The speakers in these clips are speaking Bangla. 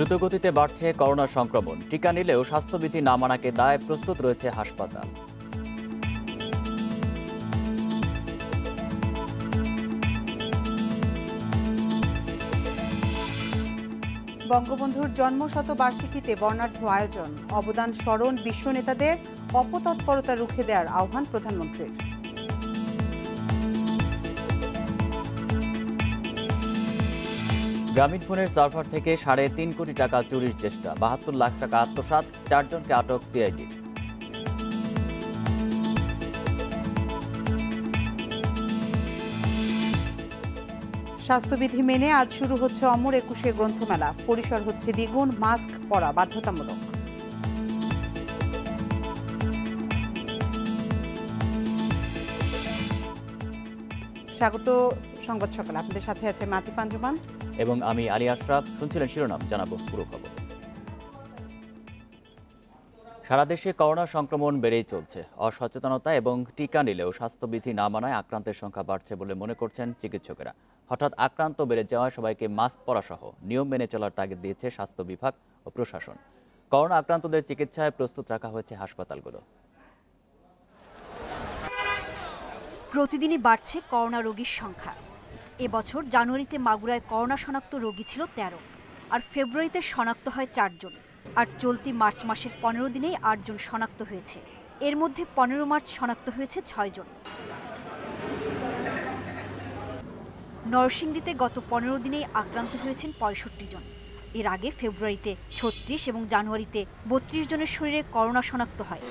দ্রুতগতিতে বাড়ছে করোনা সংক্রমণ। টিকা নিলেও স্বাস্থ্যবিধি না মানাকে দায় প্রস্তুত রয়েছে হাসপাতাল। বঙ্গবন্ধুর জন্মশতবার্ষিকীতে বর্ণাঢ্য আয়োজন, অবদান স্মরণ, বিশ্ব নেতাদের অপতৎপরতা রুখে দেওয়ার আহ্বান প্রধানমন্ত্রীর। গ্রামীণফোনের সার্ভার থেকে ৩.৫ কোটি টাকা চুরির চেষ্টা, ৭২ লাখ টাকা আত্মসাৎ, ৪ জনকে আটক সিআইডির। স্বাস্থ্যবিধি মেনে আজ শুরু হচ্ছে অমর একুশে গ্রন্থমেলা, পরিসর হচ্ছে দ্বিগুণ, মাস্ক পরা বাধ্যতামূলক। স্বাগত সংবাদ সকালে, আপনাদের সাথে আছে মাতিফ আঞ্জুমান এবং আমি আলী আশরাফ। শুনছিলেন শিরোনাম, জানাবো পুরো খবর। সারা দেশে করোনা সংক্রমণ বেড়েই চলছে। অসচেতনতা এবং টিকা নিলেও স্বাস্থ্যবিধি না মানায় আক্রান্তের সংখ্যা বাড়ছে বলে মনে করছেন চিকিৎসকেরা। হঠাৎ আক্রান্ত বেড়ে যাওয়ায় সবাইকে মাস্ক পরা সহ নিয়ম মেনে চলার তাগিদ দিয়েছে স্বাস্থ্য বিভাগ ও প্রশাসন। করোনা আক্রান্তদের চিকিৎসায় প্রস্তুত রাখা হয়েছে হাসপাতালগুলো। প্রতিদিনই বাড়ছে করোনা রোগীর সংখ্যা। এবছর জানুয়ারিতে মাগুরায় করোনা শনাক্ত রোগী ছিল ১৩, আর ফেব্রুয়ারিতে শনাক্ত হয় ৪ জন। আর চলতি মার্চ মাসের ১৫ দিনেই ৮ জন শনাক্ত হয়েছে। এর মধ্যে ১৫ মার্চ শনাক্ত হয়েছে ৬ জন। নরসিংদীতে গত ১৫ দিনেই আক্রান্ত হয়েছেন ৬৫ জন। এর আগে ফেব্রুয়ারিতে ৩৬ এবং জানুয়ারিতে ৩২ জনের শরীরে করোনা শনাক্ত হয়।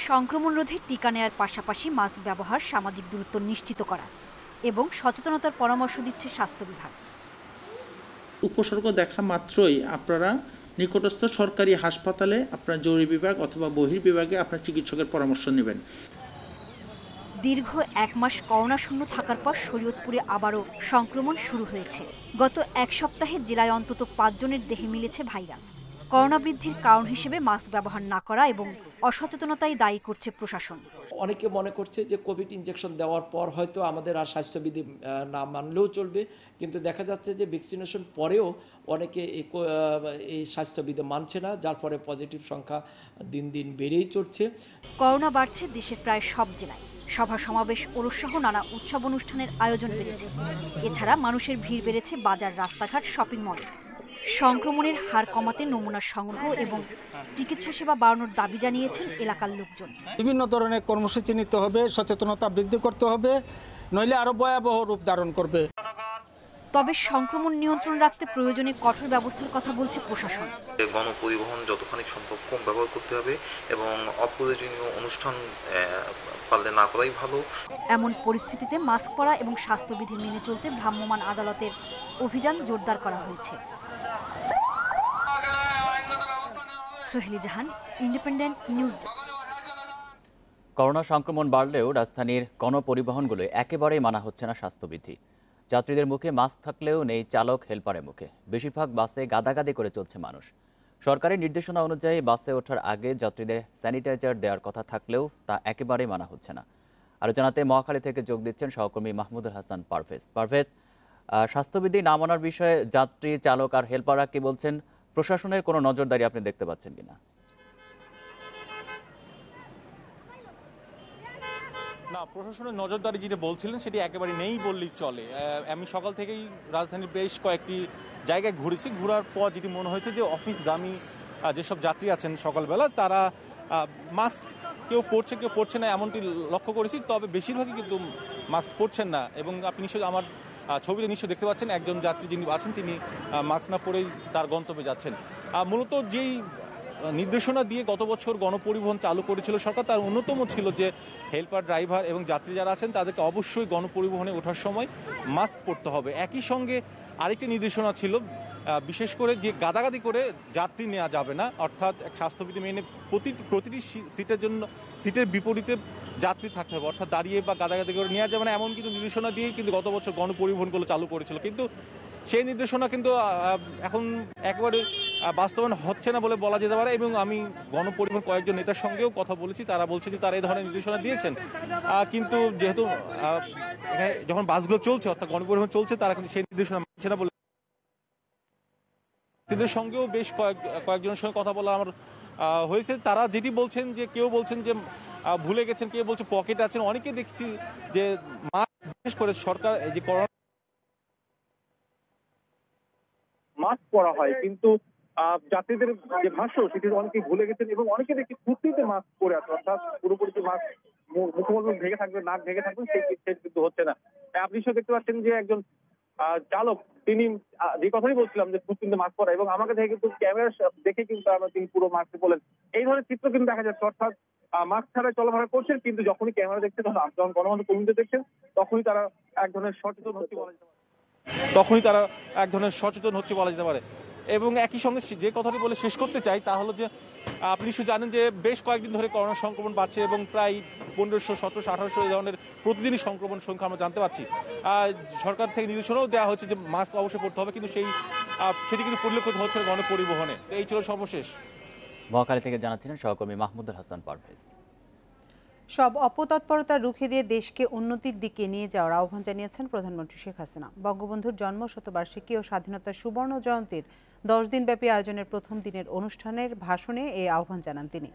সংক্রমণ রোধে টিকা নেয়ার পাশাপাশি মাস্ক ব্যবহার, সামাজিক দূরত্ব নিশ্চিত করা এবং সচেতনতার পরামর্শ দিচ্ছে স্বাস্থ্য বিভাগ। উপসর্গ দেখা মাত্রই আপনারা নিকটস্থ সরকারি হাসপাতালে আপনার জরুরি বিভাগ অথবা বহির্বিভাগে আপনার চিকিৎসকের পরামর্শ নেবেন। দীর্ঘ ১ মাস করোনা শূন্য থাকার পর শরীয়তপুরে আবারও সংক্রমণ শুরু হয়েছে। গত ১ সপ্তাহে জেলায় অন্তত ৫ জনের দেহে মিলেছে ভাইরাস। করোনা বৃদ্ধির কারণ হিসেবে মাস্ক ব্যবহার না করা এবং অসচেতনতাই দায়ী করছে প্রশাসন। অনেকে মনে করছে যে কোভিড ইনজেকশন দেওয়ার পর হয়তো আমাদের আর স্বাস্থ্যবিধি না মানলেও চলবে, কিন্তু দেখা যাচ্ছে যে ভ্যাকসিনেশন পরেও অনেকে এই স্বাস্থ্যবিধি মানছে না, যার ফলে পজিটিভ সংখ্যা দিন দিন বেড়েই চলছে। করোনা বাড়ছে দেশের প্রায় সব জেলায়। সভা সমাবেশ, ওরসসহ নানা উৎসব অনুষ্ঠানের আয়োজন বেড়েছে। এছাড়া মানুষের ভিড় বেড়েছে বাজার, রাস্তাঘাট, শপিং মলে। সংক্রমণের হার কমাতে নমুনা সংগ্রহ এবং চিকিৎসা সেবা বাড়ানোর দাবি জানিয়েছেন এলাকার লোকজন। বিভিন্ন ধরনের কর্মসূচি নিতে হবে, সচেতনতা বৃদ্ধি করতে হবে, নইলে আরো ভয়াবহ রূপ ধারণ করবে। তবে সংক্রমণ নিয়ন্ত্রণ রাখতে প্রয়োজনে কঠোর ব্যবস্থার কথা বলছে প্রশাসন। গণপরিবহন যতখানি সম্ভব কম ব্যবহার করতে হবে এবং অপ্রয়োজনীয় অনুষ্ঠান পারলে না করাই ভালো। এমন পরিস্থিতিতে মাস্ক পরা এবং স্বাস্থ্যবিধি মেনে চলতে ভ্রাম্যমাণ আদালতের অভিযান জোরদার করা হয়েছে। সোহেলি জাহান, ইন্ডিপেন্ডেন্ট নিউজ ডেস্ক। করোনা সংক্রমণ বাড়লেও রাজধানীর গণপরিবহনগুলো একেবারেই মানা হচ্ছে না স্বাস্থ্যবিধি। যাত্রীদের মুখে মাস্ক থাকলেও নেই চালক হেলপারের মুখে। বেশিরভাগ বাসে গাদাগাদি করে চলছে মানুষ। সরকারি নির্দেশনা অনুযায়ী বাসে ওঠার আগে যাত্রীদের স্যানিটাইজার দেওয়ার কথা থাকলেও তা একেবারেই মানা হচ্ছে না। আরও জানাতে মহাখালী থেকে যোগ দিচ্ছেন সহকর্মী মাহমুদুল হাসান পারভেজ। স্বাস্থ্যবিধি না মানার বিষয়ে যাত্রী, চালক আর হেলপাররা কি বলছেন? প্রশাসনের কোনো নজরদারি আপনি দেখতে পাচ্ছেন কিনা? না, প্রশাসনের নজরদারি যেটা বলছিলেন সেটি একেবারে নেই বললেই চলে। আমি সকাল থেকেই রাজধানীর বেশ কয়েকটি জায়গায় ঘুরেছি। ঘোরার পর যেটি মনে হয়েছে যে অফিসগামী যেসব যাত্রী আছেন সকালবেলা, তারা মাস্ক কেউ পরছে না এমনটি লক্ষ্য করেছি। তবে বেশিরভাগই কিন্তু মাস্ক পরছেন না। এবং আপনি নিশ্চয়ই আমার ছবিতে নিশ্চয় দেখতে পাচ্ছেন একজন যাত্রী যিনি আছেন তিনি মাস্ক না পরেই তার গন্তব্যে যাচ্ছেন। মূলত যেই নির্দেশনা দিয়ে গত বছর গণপরিবহন চালু করেছিল সরকার, তার অন্যতম ছিল যে হেল্পার, ড্রাইভার এবং যাত্রী যারা আছেন তাদেরকে অবশ্যই গণপরিবহনে ওঠার সময় মাস্ক পরতে হবে। একই সঙ্গে আরেকটি নির্দেশনা ছিল, বিশেষ করে যে গাদাগাদি করে যাত্রী নেওয়া যাবে না, অর্থাৎ স্বাস্থ্যবিধি মেনে প্রতিটি সিটের জন্য সিটের বিপরীতে যাত্রী থাকতে হবে, অর্থাৎ দাঁড়িয়ে বা গাদাগাদি করে নেওয়া যাবে না, এমন কিন্তু নির্দেশনা দিয়েই কিন্তু গত বছর গণপরিবহনগুলো চালু করেছিল। কিন্তু সেই নির্দেশনা কিন্তু এখন একেবারে বাস্তবায়ন হচ্ছে না বলে বলা যেতে পারে। এবং আমি গণপরিবহন কয়েকজন নেতার সঙ্গেও কথা বলেছি, তারা বলছে যে তারা এই ধরনের নির্দেশনা দিয়েছেন, কিন্তু যেহেতু যখন বাসগুলো চলছে অর্থাৎ গণপরিবহন চলছে, তারা কিন্তু সেই নির্দেশনা মানছে না বলে এদের সঙ্গেও বেশ কয়েকজনের সঙ্গে কথা বলা আমার হয়েছে। তারা যেটি বলছেন যে কেউ বলছেন যে ভুলে গেছেন, কেউ বলছে পকেট আছেন, অনেকে দেখছি যে বিশেষ করে সরকার এই যে করোনা মাস্ক পরা হয়, কিন্তু যাত্রীদের যে ভাষ্য সেটি অনেকেই ভুলে গেছেন এবং অনেকে দেখি কুর্তিতে মাস্ক পরে আছে, অর্থাৎ পুরোপুরি যে মাস্ক মুখমণ্ডল ঢেকে থাকবে, নাক ঢেকে থাকবে সেই কিন্তু হচ্ছে না। আপনি নিশ্চয় দেখতে পাচ্ছেন যে একজন চালক তিনি যে কথাই বলছিলাম যে কুর্তিতে মাস্ক পরা, এবং আমাকে দেখে কিন্তু ক্যামেরা দেখে কিন্তু তিনি পুরো মাস্ক বলেন। এই ধরনের চিত্র কিন্তু দেখা যাচ্ছে, অর্থাৎ মাস্ক ছাড়াই চলাফেরা করছেন, কিন্তু যখনই ক্যামেরা দেখছেন, যখন গণমাধ্যম কর্মীদের দেখছেন, তখনই তারা এক ধরনের সচেতন হচ্ছে বলা যেতে পারে। এবং একই সঙ্গে যে কথাটি বলে শেষ করতে চাই তা হলো যে আপনি নিশ্চয়ই জানেন যে বেশ কয়েকদিন ধরে করোনা সংক্রমণ বাড়ছে এবং প্রায় 1500, 1700, 1800 এই ধরনের প্রতিদিনই সংক্রমণ সংখ্যা আমরা জানতে পারছি। সরকার থেকে নির্দেশনাও দেওয়া হচ্ছে যে মাস্ক অবশ্যই পরতে হবে, কিন্তু সেটি কিন্তু পরিলক্ষিত হচ্ছে গণপরিবহনে। এই ছিল সর্বশেষ। মহাখালী থেকে জানাচ্ছিলেন সহকর্মী মাহমুদুল হাসান পারভেজ। সব অপতৎপরতা রুখে দিয়ে দেশকে উন্নতির দিকে নিয়ে যাওয়ার আহ্বান জানিয়েছেন প্রধানমন্ত্রী শেখ হাসিনা। বঙ্গবন্ধুর জন্ম শতবার্ষিকী ও স্বাধীনতার সুবর্ণ জয়ন্তীর 10 দিনব্যাপী আয়োজনের প্রথম দিনের অনুষ্ঠানের ভাষণে এই আহ্বান জানান তিনি।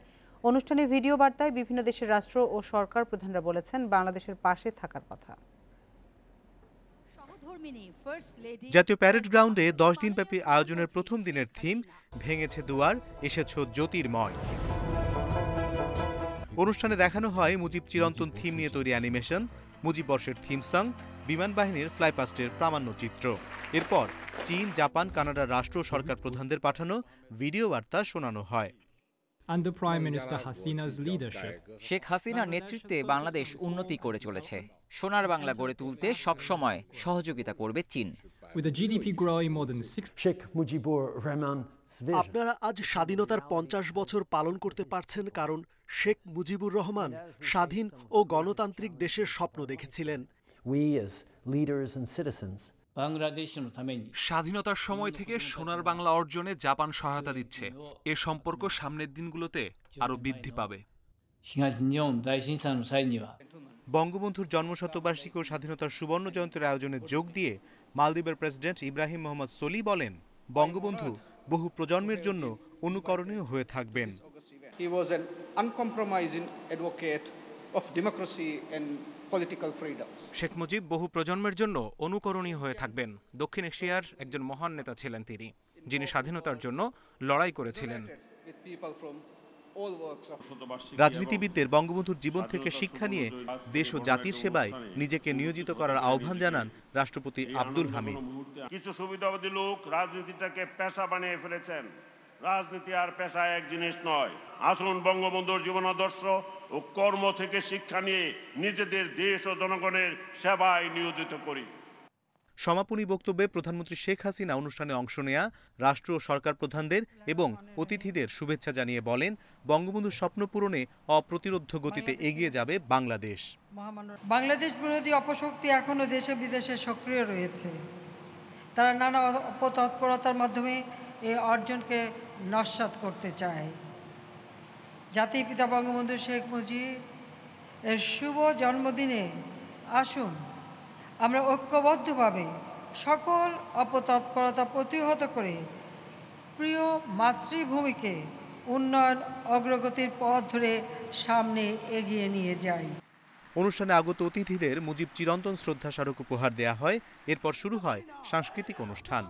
অনুষ্ঠানে ভিডিও বার্তায় বিভিন্ন দেশের রাষ্ট্র ও সরকার প্রধানরা বলেছেন বাংলাদেশের পাশে থাকার কথা। জাতীয় প্যারেড গ্রাউন্ডে 10 দিনব্যাপী আয়োজনের প্রথম দিনের থিম ভেঙেছে দুয়ার, এসেছো জ্যোতির্ময়। অনুষ্ঠানে দেখানো হয় মুজিব চিরন্তন থিম নিয়ে তৈরি অ্যানিমেশন, মুজিব বর্ষের থিম সং, বিমান বাহিনীর ফ্লাইপাস্টের প্রামাণ্য চিত্র। এরপর চীন, জাপান, কানাডার রাষ্ট্র সরকার প্রধানদের পাঠানো ভিডিও বার্তা শোনানো হয়। শেখ হাসিনার নেতৃত্বে বাংলাদেশ উন্নতি করে চলেছে। সোনার বাংলা গড়ে তুলতে সবসময় সহযোগিতা করবে চীন। আপনারা আজ স্বাধীনতার 50 বছর পালন করতে পারছেন কারণ শেখ মুজিবুর রহমান স্বাধীন ও গণতান্ত্রিক দেশের স্বপ্ন দেখেছিলেন। স্বাধীনতার সময় থেকে সোনার বাংলা অর্জনে জাপান সহায়তা দিচ্ছে। এ সম্পর্ক সামনের দিনগুলোতে আরো বৃদ্ধি পাবে। বঙ্গবন্ধুর জন্মশতবার্ষিকী ও স্বাধীনতার সুবর্ণ জয়ন্তীর আয়োজনে যোগ দিয়ে মালদ্বীপের প্রেসিডেন্ট ইব্রাহিম মোহাম্মদ সোলি বলেন, বঙ্গবন্ধু বহু প্রজন্মের জন্য অনুকরণীয় হয়ে থাকবেন। He was an uncompromising advocate of democracy and political freedom. Sheikh Mujib বহু প্রজন্মের জন্য অনুকরণীয় হয়ে থাকবেন। দক্ষিণ এশিয়ার একজন মহান নেতা ছিলেন তিনি, যিনি স্বাধীনতার জন্য লড়াই করেছিলেন। রাজনীতিবিদদের বঙ্গবন্ধুর জীবন থেকে শিক্ষা নিয়ে দেশ ও জাতির সেবায় নিজেকে নিয়োজিত করার আহ্বান জানান রাষ্ট্রপতি আব্দুল হামিদ। কিছু সুবিধাবাদী লোক রাজনীতিটাকে পেশা বানিয়ে ফেলেছেন। রাজনীতি আর পেশা এক জিনিস নয়। আসুন বঙ্গবন্ধুর জীবনাদর্শ ও কর্ম থেকে শিক্ষা নিয়ে নিজেদের দেশ ও জনগণের সেবায় নিয়োজিত করি। সমাপনী বক্তব্যে প্রধানমন্ত্রী শেখ হাসিনা অনুষ্ঠানে অংশ নেয়া রাষ্ট্র ও সরকার প্রধানদের এবং অতিথিদের শুভেচ্ছা জানিয়ে বলেন, বঙ্গবন্ধুর স্বপ্ন পূরণে অপ্রতিরোধ্য গতিতে এগিয়ে যাবে বাংলাদেশ। বাংলাদেশ বিরোধী অপশক্তি এখনো দেশে বিদেশে সক্রিয় রয়েছে। তারা নানা অপতৎপরতার মাধ্যমে এই অর্জনকে নস্যাৎ করতে চায়। জাতির পিতা বঙ্গবন্ধু শেখ মুজিব এর শুভ জন্মদিনে আসুন আমরা ঐক্যবদ্ধভাবে সকল অপতৎপরতা প্রতিহত করে প্রিয় মাতৃভূমিকে উন্নয়ন অগ্রগতির পথ ধরে সামনে এগিয়ে নিয়ে যাই। অনুষ্ঠানে আগত অতিথিদের মুজিব চিরন্তন শ্রদ্ধা স্মারক উপহার দেয়া হয়। এরপর শুরু হয় সাংস্কৃতিক অনুষ্ঠান।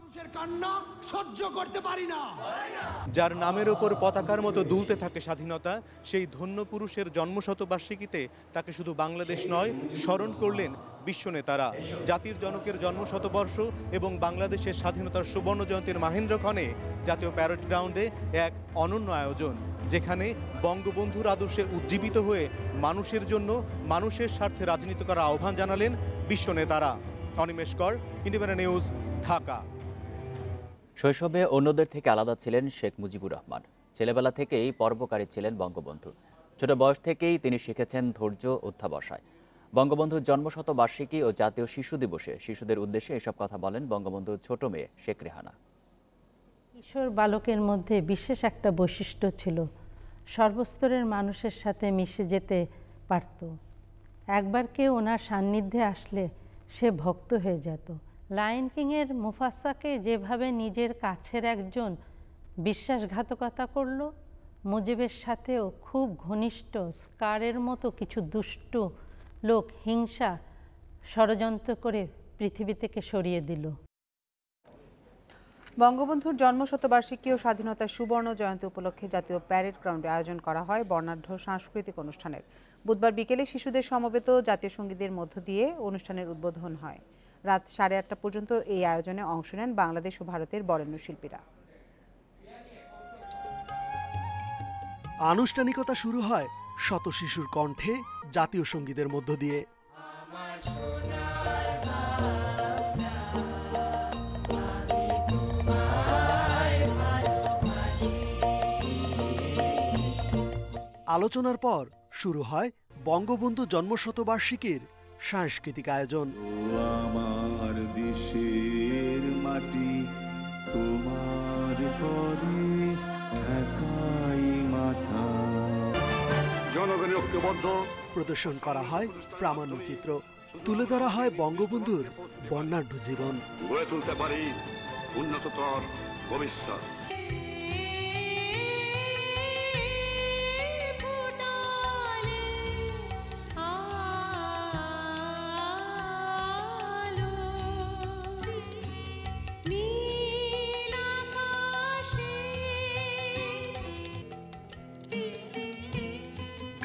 যার নামের ওপর পতাকার মতো দুলতে থাকে স্বাধীনতা, সেই ধন্য পুরুষের জন্মশতবার্ষিকীতে তাকে শুধু বাংলাদেশ নয়, স্মরণ করলেন বিশ্ব নেতারা। জাতির জনকের জন্মশতবর্ষ এবং বাংলাদেশের স্বাধীনতার সুবর্ণ জয়ন্তীর মাহেন্দ্রক্ষণে জাতীয় প্যারেড গ্রাউন্ডে এক অনন্য আয়োজন, যেখানে বঙ্গবন্ধুর আদর্শে উজ্জীবিত হয়ে মানুষের জন্য মানুষের স্বার্থে রাজনীতি করার আহ্বান জানালেন বিশ্ব নেতারা। অনিমেষ কর, ইন্ডিপেন্ডেন্ট নিউজ, ঢাকা। শৈশবে অন্যদের থেকে আলাদা ছিলেন শেখ মুজিবুর রহমান। ছেলেবেলা থেকেই পরোপকারী ছিলেন বঙ্গবন্ধু। ছোট বয়স থেকেই তিনি শিখেছেন ধৈর্য, অধ্যাবসায়। বঙ্গবন্ধুর জন্মশতবার্ষিকী ও জাতীয় শিশু দিবসে শিশুদের উদ্দেশ্যে এসব কথা বলেন বঙ্গবন্ধুর ছোট মেয়ে শেখ রেহানা। কিশোর বালকের মধ্যে বিশেষ একটা বৈশিষ্ট্য ছিল, সর্বস্তরের মানুষের সাথে মিশে যেতে পারত। একবার কেউ ওনার সান্নিধ্যে আসলে সে ভক্ত হয়ে যেত, লায়ন কিংয়ের মুফাসাকে যেভাবে নিজের কাছের একজন বিশ্বাসঘাতকতা করলো, মুজিবের সাথেও খুব ঘনিষ্ঠ স্কারের মতো কিছু দুষ্টু লোক হিংসা ষড়যন্ত্র করে পৃথিবী থেকে সরিয়ে দিল। বঙ্গবন্ধুর জন্মশতবার্ষিকী ও স্বাধীনতার সুবর্ণ জয়ন্তী উপলক্ষে জাতীয় প্যারেড গ্রাউন্ডে আয়োজন করা হয় বর্ণাঢ্য সাংস্কৃতিক অনুষ্ঠানের। বুধবার বিকেলে শিশুদের সমবেত জাতীয় সঙ্গীতের মধ্য দিয়ে অনুষ্ঠানের উদ্বোধন হয়। রাত 8:30 পর্যন্ত এই আয়োজনে অংশ নেন বাংলাদেশ ও ভারতের বরেণ্য শিল্পীরা। আনুষ্ঠানিকতা শুরু হয় শত শিশুর কণ্ঠে জাতীয় সঙ্গীতের মধ্য দিয়ে। আলোচনার পর শুরু হয় বঙ্গবন্ধু জন্মশতবার্ষিকীর সাংস্কৃতিক আয়োজন। আমার দেশের মাটি তোমার পরে ঢাকাই মাথা। জনগণের ঐক্যবদ্ধ প্রদর্শন করা হয় প্রামাণ্যচিত্র, তুলে ধরা হয় বঙ্গবন্ধুর বর্ণাঢ্য জীবন। গড়ে তুলতে পারি উন্নততর ভবিষ্যৎ।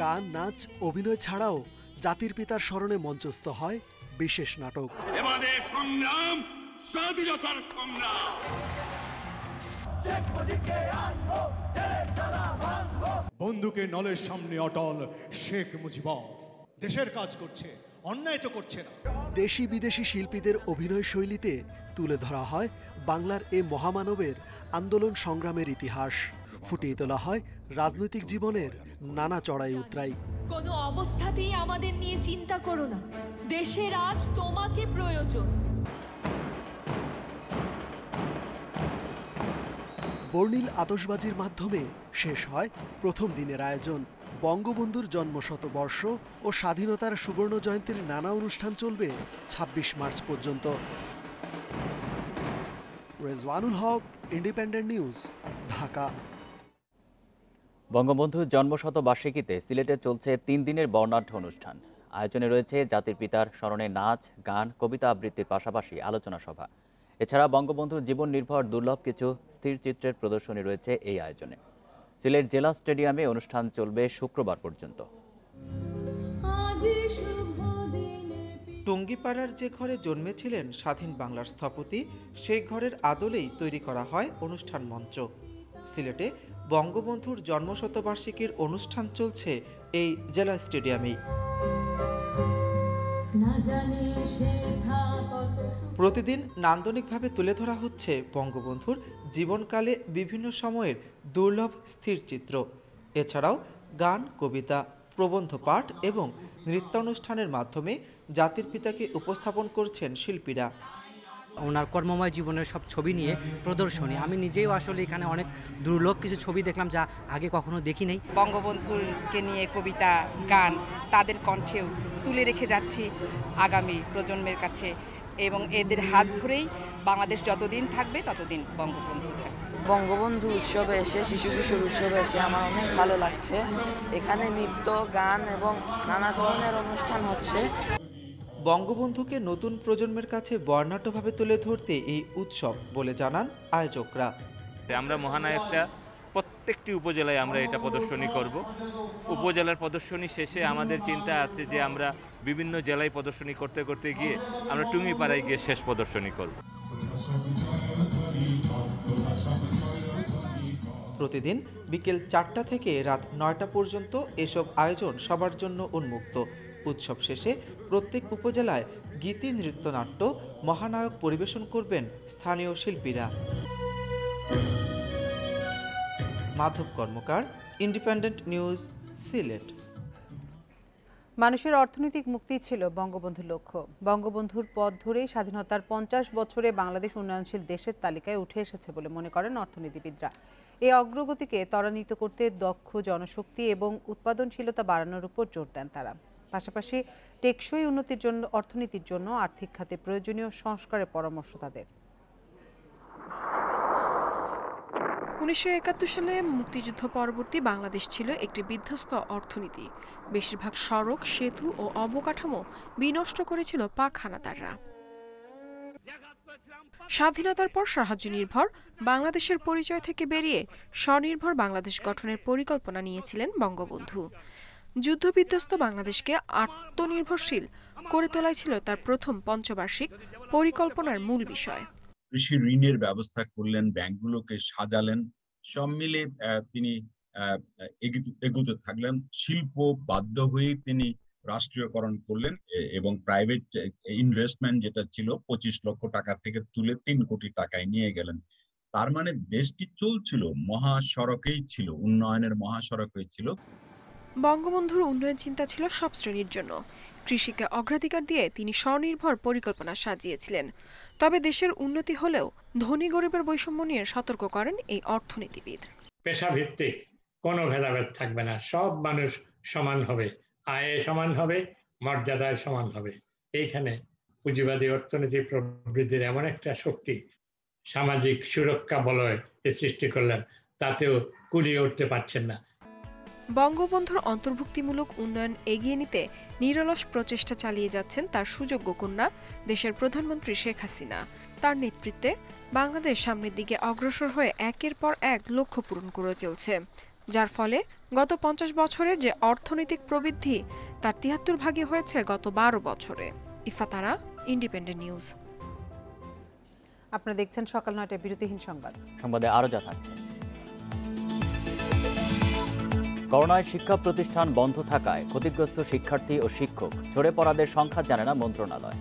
গান, নাচ, অভিনয় ছাড়াও জাতির পিতার স্মরণে মঞ্চস্থ হয় বিশেষ নাটক। এবারে সংগ্রাম স্বাধীনতার সংগ্রাম। বন্দুকের নলের সামনে অটল শেখ মুজিবর দেশের কাজ করছে, অন্যায় তো করছে না। দেশি বিদেশি শিল্পীদের অভিনয় শৈলীতে তুলে ধরা হয় বাংলার এ মহামানবের আন্দোলন সংগ্রামের ইতিহাস। ফুটিয়ে তোলা হয় রাজনৈতিক জীবনের নানা চড়াই উতরাই। কোনো অবস্থাতেই আমাদের নিয়ে চিন্তা করো না, দেশের আজ তোমাকে প্রয়োজন। বর্ণিল আতশবাজির মাধ্যমে শেষ হয় প্রথম দিনের আয়োজন। বঙ্গবন্ধুর জন্মশতবর্ষ ও স্বাধীনতার সুবর্ণ জয়ন্তীর নানা অনুষ্ঠান চলবে 26 মার্চ পর্যন্ত। রেজওয়ানুল হক, ইন্ডিপেন্ডেন্ট নিউজ, ঢাকা। বঙ্গবন্ধুর জন্মশতবার্ষিকীতে সিলেটে চলছে 3 দিনের বর্ণাঢ্য অনুষ্ঠান। আয়োজনে রয়েছে জাতির পিতার স্মরণে নাচ, গান, কবিতা আবৃত্তির পাশাপাশি আলোচনা সভা। এছাড়া বঙ্গবন্ধুর জীবন নির্ভর দুর্লভ কিছু স্থিরচিত্রের প্রদর্শনী রয়েছে এই আয়োজনে। সিলেট জেলা স্টেডিয়ামে অনুষ্ঠান চলবে শুক্রবার পর্যন্ত। টঙ্গীপাড়ার যে ঘরে জন্মেছিলেন স্বাধীন বাংলার স্থপতি, সেই ঘরের আদলেই তৈরি করা হয় অনুষ্ঠান মঞ্চ। সিলেটে বঙ্গবন্ধুর জন্মশতবার্ষিকীর অনুষ্ঠান চলছে এই জেলা স্টেডিয়ামেই। প্রতিদিন নান্দনিকভাবে তুলে ধরা হচ্ছে বঙ্গবন্ধুর জীবনকালে বিভিন্ন সময়ের দুর্লভ স্থিরচিত্র। এছাড়াও গান, কবিতা, প্রবন্ধ পাঠ এবং নৃত্যানুষ্ঠানের মাধ্যমে জাতির পিতাকে উপস্থাপন করছেন শিল্পীরা। ওনার কর্মময় জীবনের সব ছবি নিয়ে প্রদর্শনী। আমি নিজেও আসলে এখানে অনেক দুর্লভ কিছু ছবি দেখলাম যা আগে কখনো দেখি নাই। বঙ্গবন্ধুকে নিয়ে কবিতা, গান তাদের কণ্ঠেও তুলে রেখে যাচ্ছি আগামী প্রজন্মের কাছে, এবং এদের হাত ধরেই বাংলাদেশ যতদিন থাকবে ততদিন বঙ্গবন্ধু থাকবে। বঙ্গবন্ধু উৎসবে এসে, শিশু কিশোর উৎসবে এসে আমার অনেক ভালো লাগছে। এখানে নৃত্য, গান এবং নানা ধরনের অনুষ্ঠান হচ্ছে। বঙ্গবন্ধুকে নতুন প্রজন্মের কাছে বর্ণাঢ্যভাবে তুলে ধরতে এই উৎসব বলে জানান আয়োজকরা। আমরা মহানায়কটা প্রত্যেকটি উপজেলায় আমরা এটা প্রদর্শনী করব। উপজেলার প্রদর্শনী শেষে আমাদের চিন্তা আছে যে আমরা বিভিন্ন জেলায় প্রদর্শনী করতে করতে গিয়ে আমরা টুঙ্গিপাড়ায় গিয়ে শেষ প্রদর্শনী করব। প্রতিদিন বিকেল 4টা থেকে রাত 9টা পর্যন্ত এসব আয়োজন সবার জন্য উন্মুক্ত। উৎসব শেষে প্রত্যেক উপজেলায় গীতি, নৃত্যনাট্য, মহানায়ক পরিবেশন করবেন স্থানীয় শিল্পীরা। মাধব কর্মকার, ইন্ডিপেন্ডেন্ট নিউজ, সিলেট। মানুষের অর্থনৈতিক মুক্তি ছিল বঙ্গবন্ধুর লক্ষ্য। বঙ্গবন্ধুর পথ ধরেই স্বাধীনতার 50 বছরে বাংলাদেশ উন্নয়নশীল দেশের তালিকায় উঠে এসেছে বলে মনে করেন অর্থনীতিবিদরা। এই অগ্রগতিকে ত্বরান্বিত করতে দক্ষ জনশক্তি এবং উৎপাদনশীলতা বাড়ানোর উপর জোর দেন তারা। পাশাপাশি টেকসই উন্নতির জন্য অর্থনীতির জন্য আর্থিক খাতে প্রয়োজনীয় সংস্কারের পরামর্শ তাদের। 1971 সালে মুক্তিযুদ্ধ পরবর্তী বাংলাদেশ ছিল একটি বিধ্বস্ত অর্থনীতি। বেশিরভাগ সড়ক, সেতু ও অবকাঠামো বিনষ্ট করেছিল পাক হানাদাররা। স্বাধীনতার পর সাহায্য নির্ভর বাংলাদেশের পরিচয় থেকে বেরিয়ে স্বনির্ভর বাংলাদেশ গঠনের পরিকল্পনা নিয়েছিলেন বঙ্গবন্ধু। যুদ্ধবিধ্বস্ত বাংলাদেশকে আত্মনির্ভরশীল করে তোলাই ছিল তার প্রথম পঞ্চবার্ষিক পরিকল্পনার মূল বিষয়। কৃষি ঋণের ব্যবস্থা করলেন, ব্যাংকগুলোকে সাজালেন, সব মিলে তিনি এগোতে থাকলেন। শিল্প বাধ্য হয়েই তিনি রাষ্ট্রীয়করণ করলেন এবং প্রাইভেট ইনভেস্টমেন্ট যেটা ছিল 25 লক্ষ টাকা থেকে তুলে 3 কোটি টাকায় নিয়ে গেলেন। তার মানে দেশটি চলছিল মহাসড়কেই ছিল, উন্নয়নের মহাসড়কেই ছিল। বঙ্গবন্ধুর উন্নয়ন চিন্তা ছিল সব শ্রেণীর জন্য। কৃষিকে অগ্রাধিকার দিয়ে তিনি স্বনির্ভর পরিকল্পনা সাজিয়েছিলেন। তবে দেশের উন্নতি হলেও ধনী গরিবের বৈষম্য নিয়ে সতর্ক করেন এই অর্থনীতিবিদ। পেশাভিত্তিক কোনো ভেদাভেদ থাকবে না, সব মানুষ সমান হবে, আয়ে সমান হবে, মর্যাদায় সমান হবে। এইখানে পুঁজিবাদী অর্থনীতি প্রবৃদ্ধির এমন একটা শক্তি, সামাজিক সুরক্ষা বলয় সৃষ্টি করলেন, তাতেও কুলিয়ে উঠতে পারছেন না। বঙ্গবন্ধুর অন্তর্ভুক্তিমূলক উন্নয়ন এগিয়ে নিতে নিরলস প্রচেষ্টা চালিয়ে যাচ্ছেন তার সুযোগ্য কন্যা দেশের প্রধানমন্ত্রী শেখ হাসিনা। তার নেতৃত্বে বাংলাদেশ সামনের দিকে অগ্রসর হয়ে একের পর এক লক্ষ্য পূরণ করে চলছে, যার ফলে গত 50 বছরের যে অর্থনৈতিক প্রবৃদ্ধি তার 73 ভাগে হয়েছে গত 12 বছরে। ইফাতারা, ইন্ডিপেন্ডেন্ট নিউজ। আপনারা দেখছেন সকাল 9টায় বিরতিহীন সংবাদ। সংবাদে আরো যা থাকছে। করোনায় শিক্ষা প্রতিষ্ঠান বন্ধ থাকায় ক্ষতিগ্রস্ত শিক্ষার্থী ও শিক্ষক, ঝরে পড়াদের সংখ্যা জানে না মন্ত্রণালয়।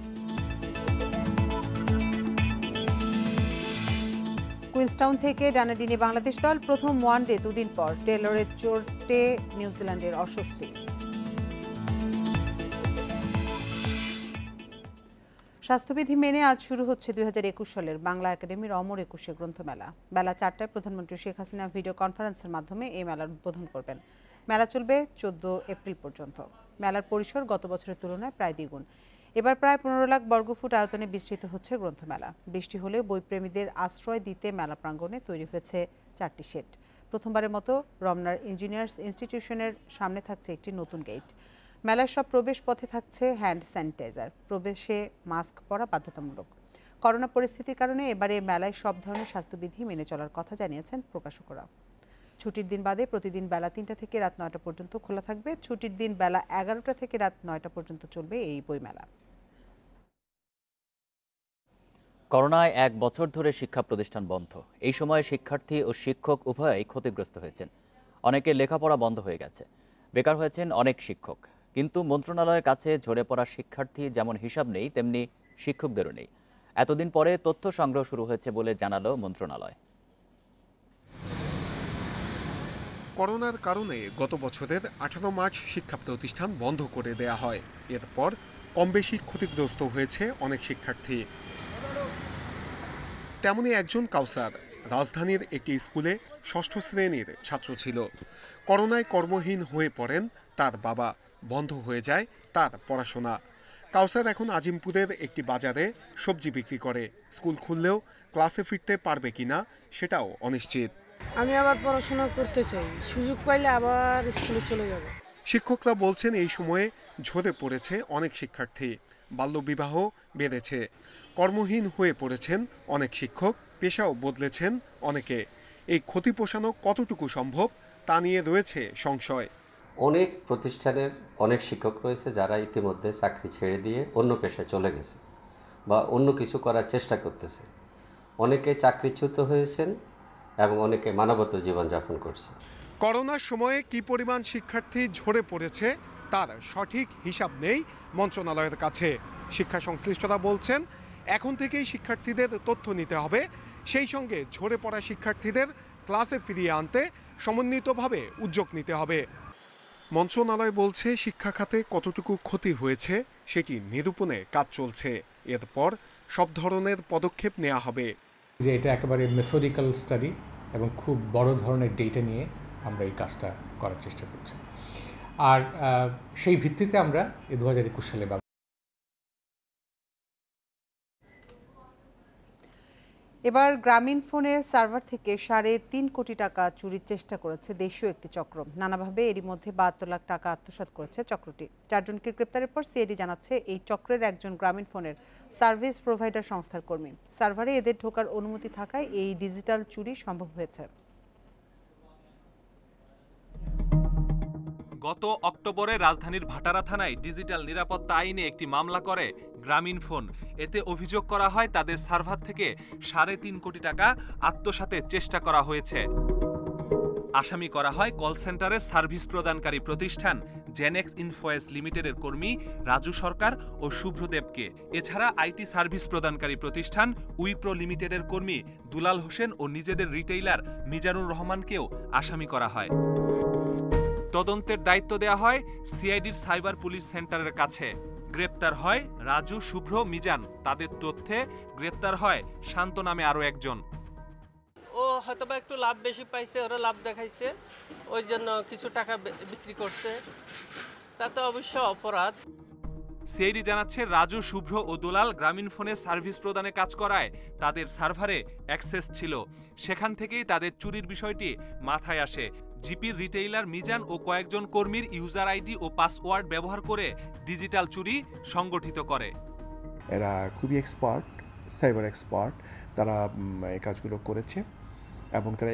কুইন্সটাউন থেকে ডানাডিনে বাংলাদেশ দল প্রথম ওয়ানডে দুদিন পর টেলরের চোটে নিউজিল্যান্ডের অস্বস্তি। স্বাস্থ্যবিধি মেনে আজ শুরু হচ্ছে 2021 সালের বাংলা একাডেমির অমর 21 গ্রন্থমেলা। বেলা 4টায় প্রধানমন্ত্রী শেখ হাসিনা ভিডিও কনফারেন্সের মাধ্যমে এই মেলার উদ্বোধন করবেন। মেলা চলবে 14 এপ্রিল পর্যন্ত। মেলার পরিসর গত বছরের তুলনায় প্রায় দ্বিগুণ। এবার প্রায় 15 লাখ বর্গফুট আয়তনে বিস্তৃত হচ্ছে গ্রন্থমেলা। বৃষ্টি হলে বইপ্রেমীদের আশ্রয় দিতে মেলা প্রাঙ্গণে তৈরি হয়েছে 4টি শেড। প্রথমবারের মতো রমনার ইঞ্জিনিয়ার্স ইনস্টিটিউশনের সামনে থাকছে একটি নতুন গেট। মেলার সব প্রবেশ পথে থাকছে হ্যান্ড স্যানিটাইজার, প্রবেশে মাস্ক পরা বাধ্যতামূলক। করোনা পরিস্থিতির কারণে এবারে মেলায় সব ধরনের স্বাস্থ্যবিধি মেনে চলার কথা জানিয়েছেন প্রকাশকরা। ছুটির দিন বাদে প্রতিদিন বেলা 3টা থেকে রাত 9টা পর্যন্ত খোলা থাকবে। ছুটির দিন বেলা 11টা থেকে রাত 9টা পর্যন্ত চলবে এই বইমেলা। করোনায় 1 বছর ধরে শিক্ষা প্রতিষ্ঠান বন্ধ। এই সময় শিক্ষার্থী ও শিক্ষক উভয়ই ক্ষতিগ্রস্ত হয়েছেন। অনেকের লেখাপড়া বন্ধ হয়ে গেছে, বেকার হয়েছেন অনেক শিক্ষক। কিন্তু মন্ত্রণালয়ের কাছে ঝরে পড়া শিক্ষার্থী যেমন হিসাব নেই, তেমনি শিক্ষকদেরও নেই। এতদিন পরে তথ্য সংগ্রহ শুরু হয়েছে বলে জানালো মন্ত্রণালয়। করোনার কারণে গত বছরের 18 মার্চ শিক্ষা প্রতিষ্ঠান বন্ধ করে দেয়া হয়। এরপর কম বেশি ক্ষতিগ্রস্ত হয়েছে অনেক শিক্ষার্থী। তেমনি একজন কাউসার রাজধানীর একটি স্কুলে 6ষ্ঠ শ্রেণীর ছাত্র ছিল। করোনায় কর্মহীন হয়ে পড়েন তার বাবা, বন্ধ হয়ে যায় তার পড়াশোনা। কাউসার এখন আজিমপুরের একটি বাজারে সবজি বিক্রি করে। স্কুল খুললেও ক্লাসে ফিরতে পারবে কিনা সেটাও অনিশ্চিত। আমি আবার পড়াশোনা করতে চাই, সুযোগ পাইলে আবার স্কুলে চলে যাব। শিক্ষকরা বলছেন এই সময়ে ঝরে পড়েছে অনেক শিক্ষার্থী, বাল্যবিবাহ বেড়েছে, কর্মহীন হয়ে পড়েছেন অনেক শিক্ষক, পেশাও বদলেছেন অনেকে। এই ক্ষতি পোষানো কতটুকু সম্ভব তা নিয়ে রয়েছে সংশয়। অনেক প্রতিষ্ঠানের অনেক শিক্ষক রয়েছে যারা ইতিমধ্যে চাকরি ছেড়ে দিয়ে অন্য পেশায় চলে গেছে বা অন্য কিছু করার চেষ্টা করতেছে। অনেকে চাকরিচ্যুত হয়েছেন এবং অনেকে মানবত জীবনযাপন করছে। করোনার সময়ে কি পরিমাণ শিক্ষার্থী ঝরে পড়েছে তার সঠিক হিসাব নেই মন্ত্রণালয়ের কাছে। শিক্ষা সংশ্লিষ্টরা বলছেন এখন থেকেই শিক্ষার্থীদের তথ্য নিতে হবে, সেই সঙ্গে ঝরে পড়া শিক্ষার্থীদের ক্লাসে ফিরিয়ে আনতে সমন্বিতভাবে উদ্যোগ নিতে হবে। মন্ত্রণালয় বলছে শিক্ষা খাতে কতটুকু ক্ষতি হয়েছে সেটি নিরূপণে কাজ চলছে। এরপর সব ধরনের পদক্ষেপ নেওয়া হবে। যে এটা একেবারে মেথডিক্যাল স্টাডি এবং খুব বড় ধরনের ডেটা নিয়ে আমরা এই কাজটা করার চেষ্টা করছি। আর সেই ভিত্তিতে আমরা এই 2021 সালে এবার গ্রামীণ ফোনের সার্ভার থেকে 3.5 কোটি টাকা চুরির চেষ্টা করেছে দেশীয় একটি চক্র। নানাভাবে এরই মধ্যে 72 লাখ টাকা আত্মসাৎ করেছে চক্রটি। 4 জনকে গ্রেপ্তারের পর সিআইডি জানাচ্ছে এই চক্রের একজন গ্রামীণ ফোনের সার্ভিস প্রোভাইডার সংস্থার কর্মী। সার্ভারে এদের ঢোকার অনুমতি থাকায় এই ডিজিটাল চুরি সম্ভব হয়েছে। গত অক্টোবরে রাজধানীর ভাটারা থানায় ডিজিটাল নিরাপত্তা আইনে একটি মামলা করে গ্রামীণ ফোন। এতে অভিযোগ করা হয় তাদের সার্ভার থেকে 3.5 কোটি টাকা আত্মসাতের চেষ্টা করা হয়েছে। আসামি করা হয় কল সেন্টারের সার্ভিস প্রদানকারী প্রতিষ্ঠান জেনেক্স ইনফোয়েস লিমিটেডের কর্মী রাজু সরকার ও শুভ্রদেবকে। এছাড়া আইটি সার্ভিস প্রদানকারী প্রতিষ্ঠান উইপ্রো লিমিটেডের কর্মী দুলাল হোসেন ও নিজেদের রিটেইলার মিজানুর রহমানকেও আসামি করা হয়। তদন্তের দায়িত্ব দেয়া হয় সিআইডির সাইবার পুলিশ সেন্টারের কাছে। গ্রেপ্তার হয় রাজু, শুভ্র, মিজান। তাদের তথ্যে গ্রেপ্তার হয় শান্ত নামে আরো একজন। ও হয়তোবা একটু লাভ বেশি পাইছে, ওরা লাভ দেখাইছে, ওই জন্য কিছু টাকা বিক্রি করছে, তাতে অবশ্য অপরাধ। সিআইডি জানাচ্ছে রাজু, শুভ্র ও দুলাল গ্রামীণ ফোনে সার্ভিস প্রদানে কাজ করায় তাদের সার্ভারে অ্যাক্সেস ছিল। সেখান থেকেই তাদের চুরির বিষয়টি মাথায় আসে। জিপির রিটেইলার মিজান ও কয়েকজন কর্মীর ইউজার আইডি ও পাসওয়ার্ড ব্যবহার করে ডিজিটাল চুরি সংগঠিত করে। এরা খুবই এক্সপার্ট, সাইবার এক্সপার্ট, তারা এই কাজগুলো করেছে এবং তারা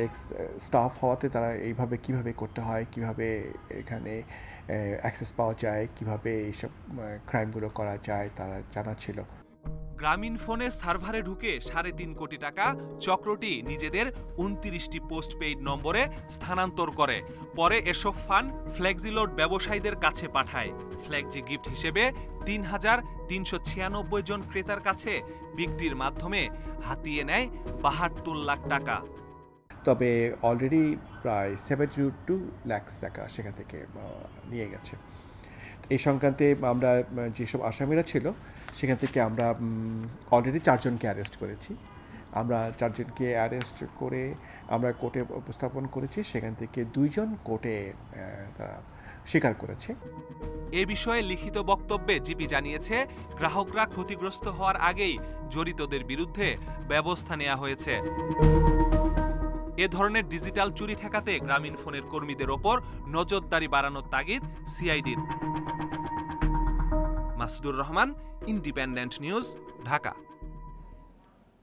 স্টাফ হওয়াতে তারা এইভাবে কিভাবে করতে হয়, কিভাবে এখানে অ্যাক্সেস পাওয়া যায়, কিভাবে এইসব ক্রাইমগুলো করা যায় তারা জানা ছিল। গ্রামীণ ফোনের সার্ভারে ঢুকে 3.5 কোটি টাকা চক্রটি নিজেদের 29টি পোস্টপেইড নম্বরে স্থানান্তর করে। পরে এসব ফান্ড ফ্লেক্সিলোড ব্যবসায়ীদের কাছে পাঠায়। ফ্লেক্সি গিফট হিসেবে 3,396 জন ক্রেতার কাছে বিক্রির মাধ্যমে হাতিয়ে নেয় 72 লাখ টাকা। তবে অলরেডি প্রায় 72 লাখ টাকা সেখান থেকে নিয়ে গেছে। এই সংক্রান্তে আমরা যেসব আসামিরা ছিল সেখান থেকে আমরা অলরেডি 4 জনকে অ্যারেস্ট করেছি। আমরা 4 জনকে অ্যারেস্ট করে আমরা কোর্টে উপস্থাপন করেছি। সেখান থেকে 2 জন কোর্টে তারা স্বীকার করেছে। এ বিষয়ে লিখিত বক্তব্যে জিপি জানিয়েছে, গ্রাহকরা ক্ষতিগ্রস্ত হওয়ার আগেই জড়িতদের বিরুদ্ধে ব্যবস্থা নেওয়া হয়েছে। এ ধরনের ডিজিটাল চুরি ঠেকাতে গ্রামীণ ফোনের কর্মীদের ওপর নজরদারি বাড়ানোর তাগিদ সিআইডির। Masudur Rahman, independent news, Dhaka.